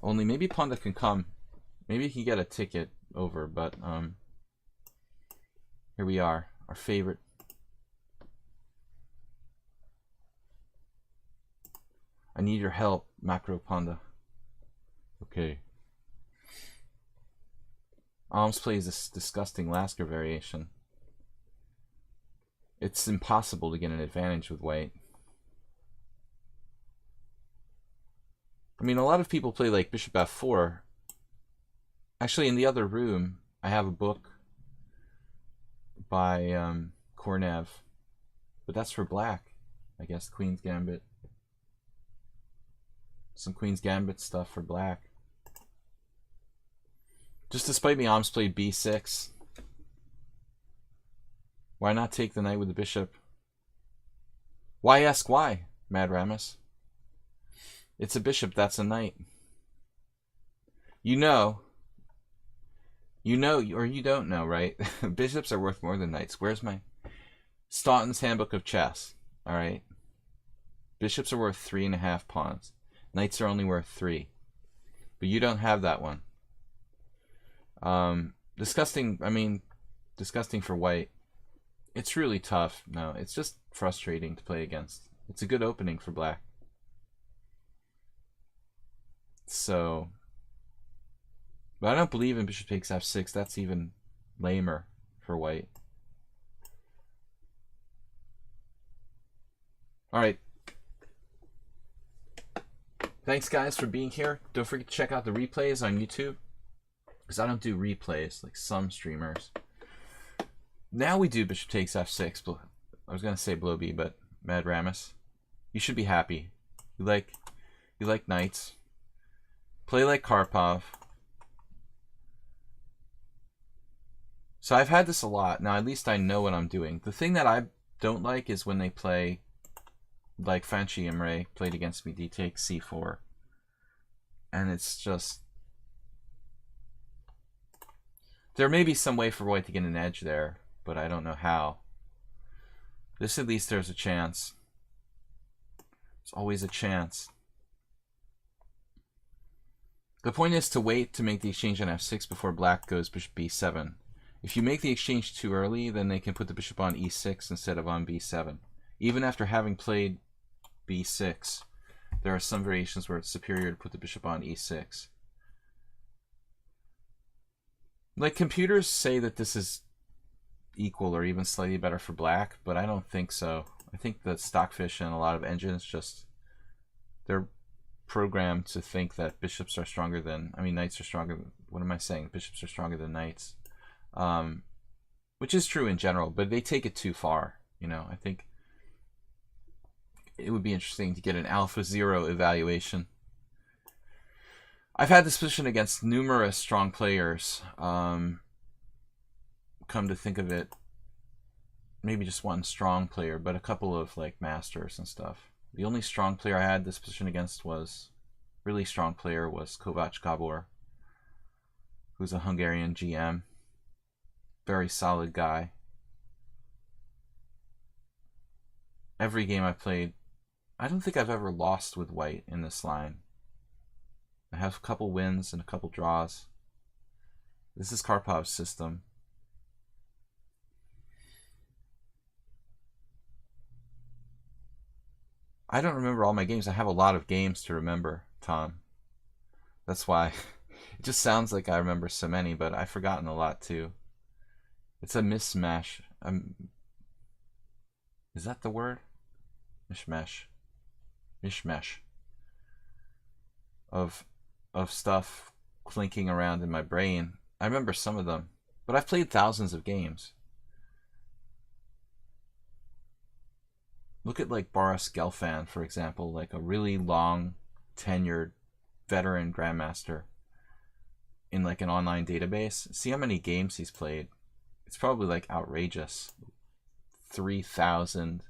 Only maybe Ponda can come. Maybe he can get a ticket over, but here we are, our favorite. I need your help, Macro Ponda. Okay. Alms plays this disgusting Lasker variation. It's impossible to get an advantage with white. I mean, a lot of people play like Bishop F4. Actually, in the other room, I have a book by Kornev, but that's for black. I guess Queen's Gambit. Some Queen's Gambit stuff for black. Just despite me, Alms played B6. Why not take the knight with the bishop? Why ask why, Mad Ramus? It's a bishop, that's a knight. You know, or you don't know, right? Bishops are worth more than knights. Where's my Staunton's Handbook of Chess? All right. Bishops are worth 3.5 pawns. Knights are only worth 3. But you don't have that one. Disgusting, I mean, disgusting for white. It's really tough. No, it's just frustrating to play against. It's a good opening for black. So, but I don't believe in bishop takes f6. That's even lamer for white. All right. Thanks, guys, for being here. Don't forget to check out the replays on YouTube, because I don't do replays like some streamers. Now we do bishop takes f6. I was gonna say blow b, but Mad Ramus, you should be happy. You like knights. Play like Karpov. So I've had this a lot. Now at least I know what I'm doing. The thing that I don't like is when they play like Fanchi Imre played against me, d takes c4. And it's just, there may be some way for white to get an edge there, but I don't know how. This, at least there's a chance. There's always a chance. The point is to wait to make the exchange on f6 before black goes bishop b7. If you make the exchange too early, then they can put the bishop on e6 instead of on b7. Even after having played b6, there are some variations where it's superior to put the bishop on e6. Like, computers say that this is equal or even slightly better for black, but I don't think so. I think that Stockfish and a lot of engines just, they're programmed to think that bishops are stronger than, I mean, knights are stronger than, what am I saying? Bishops are stronger than knights. Which is true in general, but they take it too far. You know, I think it would be interesting to get an AlphaZero evaluation. I've had this position against numerous strong players. Come to think of it, maybe just one strong player, but a couple of like masters and stuff. The only strong player I had this position against was, really strong player, was Kovac Gabor, who's a Hungarian GM. Very solid guy. Every game I played, I don't think I've ever lost with white in this line. I have a couple wins and a couple draws. This is Karpov's system. I don't remember all my games. I have a lot of games to remember, Tom. That's why it just sounds like I remember so many, but I've forgotten a lot too. It's a mismatch. Is that the word? Mishmash. Mishmash. Of stuff clinking around in my brain. I remember some of them, but I've played thousands of games. Look at like Boris Gelfand, for example, like a really long tenured veteran grandmaster in like an online database. See how many games he's played. It's probably like outrageous. 3,000.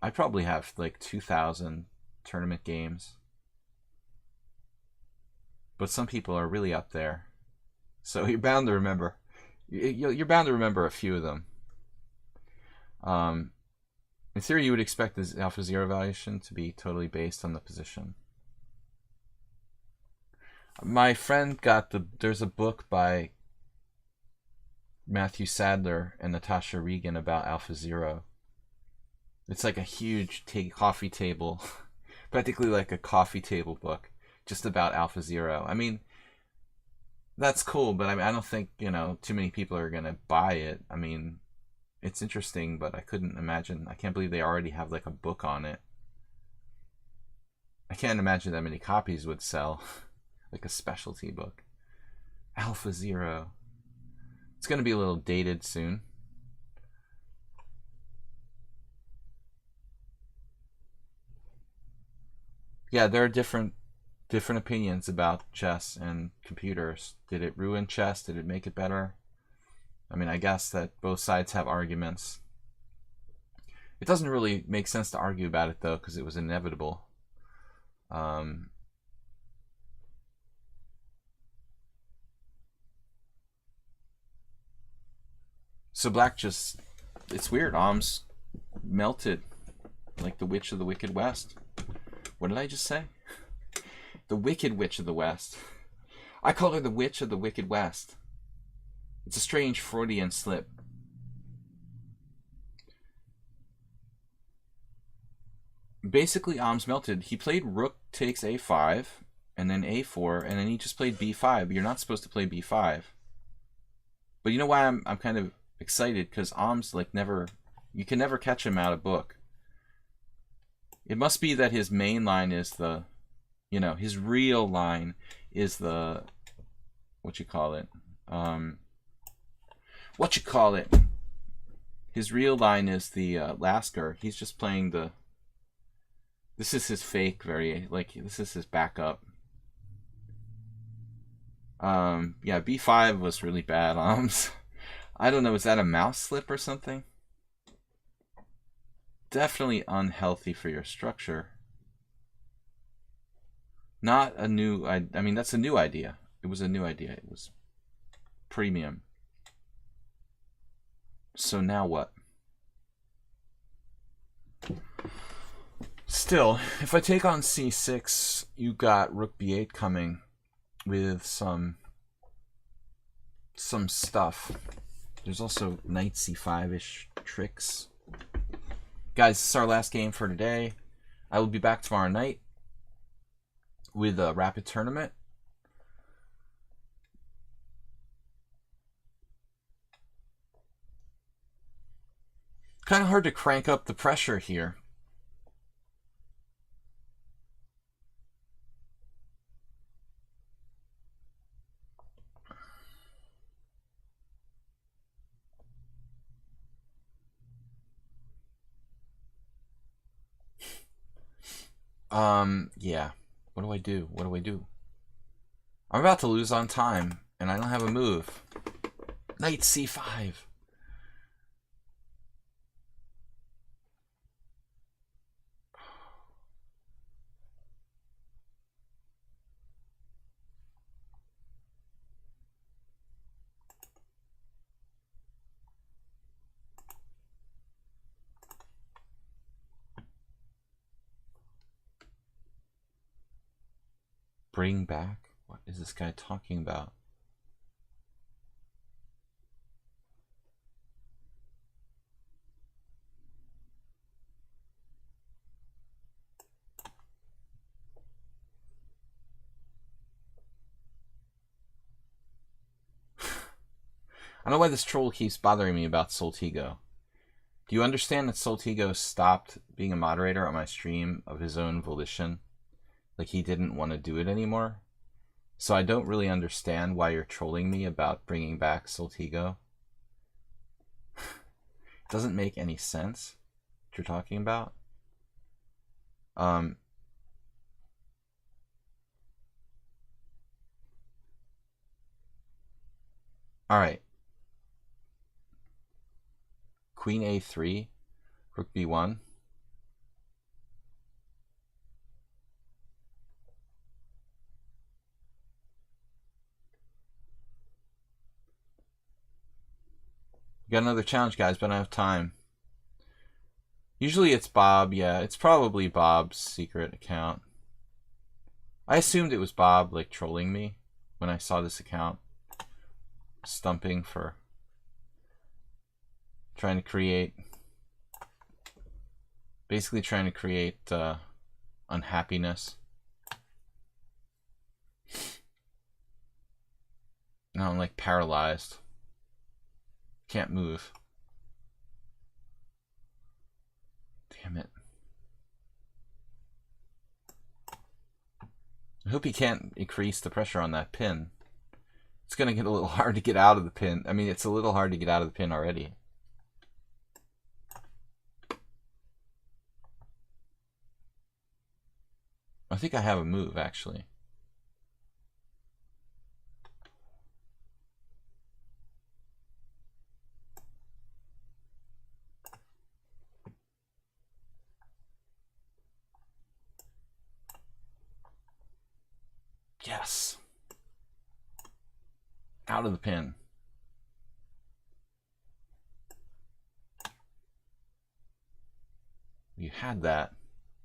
I probably have like 2,000 tournament games. But some people are really up there. So you're bound to remember. You're bound to remember a few of them. In theory, you would expect this alpha zero valuation to be totally based on the position. My friend got there's a book by Matthew Sadler and Natasha Regan about alpha zero. It's like a huge coffee table, practically like a coffee table book, just about alpha zero. I mean, that's cool, but I don't think, too many people are going to buy it. I mean, it's interesting, but I can't believe they already have like a book on it. I can't imagine that many copies would sell, like a specialty book. Alpha Zero. It's going to be a little dated soon. Yeah, there are different opinions about chess and computers. Did it ruin chess? Did it make it better? I mean, I guess that both sides have arguments. It doesn't really make sense to argue about it, though, because it was inevitable. So black it's weird. Alms melted like the Witch of the Wicked West. What did I just say? The Wicked Witch of the West. I call her the Witch of the Wicked West. It's a strange Freudian slip. Basically, Alms melted. He played rook takes a5, and then a4, and then he just played b5. You're not supposed to play b5. But you know why I'm kind of excited? Because Alms you can never catch him out of book. It must be that his main line is his real line is the, his real line is the Lasker. He's just playing this is his fake this is his backup. Yeah, b5 was really bad, Alms. I don't know, is that a mouse slip or something? Definitely unhealthy for your structure. Not a new, I mean, that's a new idea. It was a new idea. It was premium. So now what? Still, if I take on c6, you got rook b8 coming with some stuff. There's also knight c5-ish tricks. Guys, this is our last game for today. I will be back tomorrow night with a rapid tournament. Kind of hard to crank up the pressure here. Yeah. What do I do? What do I do? I'm about to lose on time, and I don't have a move. Knight c5. Bring back? What is this guy talking about? I don't know why this troll keeps bothering me about Soltigo. Do you understand that Soltigo stopped being a moderator on my stream of his own volition? Like, he didn't want to do it anymore? So I don't really understand why you're trolling me about bringing back Soltigo. It doesn't make any sense what you're talking about. All right. Queen a3, rook b1. Got another challenge, guys, but I don't have time. Usually it's Bob. Yeah, it's probably Bob's secret account. I assumed it was Bob, like, trolling me when I saw this account. Stumping for trying to create... Basically trying to create unhappiness. Now I'm, like, paralyzed. Can't move. Damn it. I hope he can't increase the pressure on that pin. It's going to get a little hard to get out of the pin. I mean, it's a little hard to get out of the pin already. I think I have a move, actually. Yes. Out of the pin. You had that.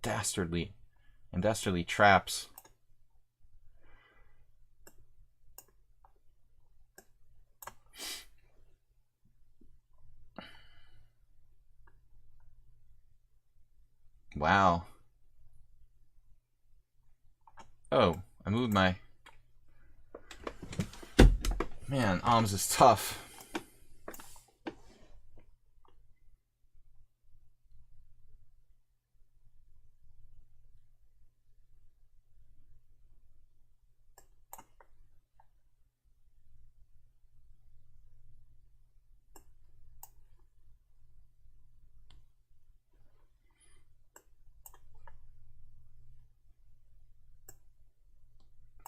Dastardly. And dastardly traps. Wow. Oh, I moved my... Man, Alms is tough.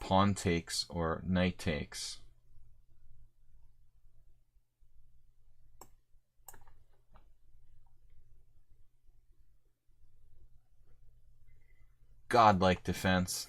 Pawn takes or knight takes. Godlike defense.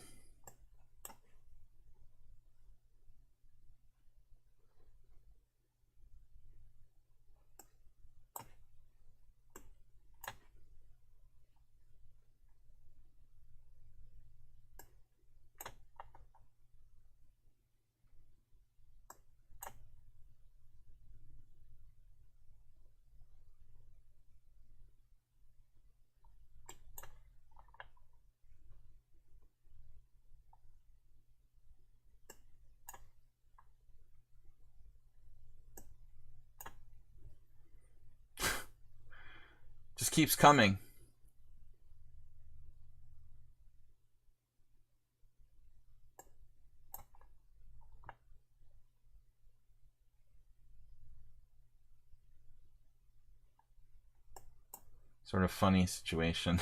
Just keeps coming. Sort of funny situation.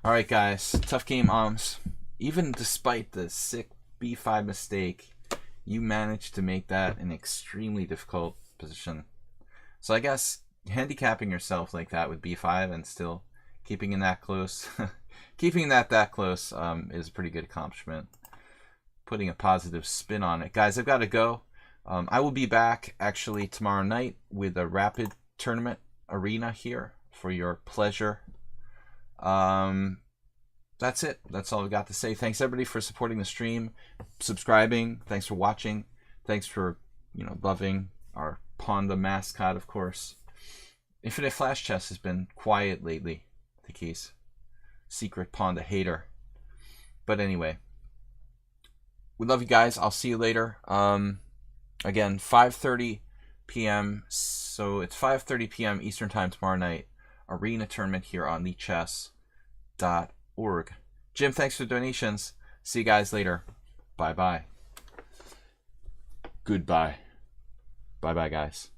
Alright guys, tough game, Alms. Even despite the sick b5 mistake, you managed to make that an extremely difficult position. So I guess handicapping yourself like that with b5 and still keeping in that close, keeping that close is a pretty good accomplishment. Putting a positive spin on it. Guys, I've got to go. I will be back actually tomorrow night with a rapid tournament arena here for your pleasure. That's it. That's all I've got to say. Thanks everybody for supporting the stream, subscribing. Thanks for watching. Thanks for, loving our Panda mascot, of course. Infinite Flash Chess has been quiet lately. I think he's secret Panda hater. But anyway, we love you guys. I'll see you later. Again, 5:30 p.m. So it's 5:30 p.m. Eastern Time tomorrow night. Arena tournament here on lichess.org. Jim, thanks for the donations. See you guys later. Bye-bye. Goodbye. Bye-bye, guys.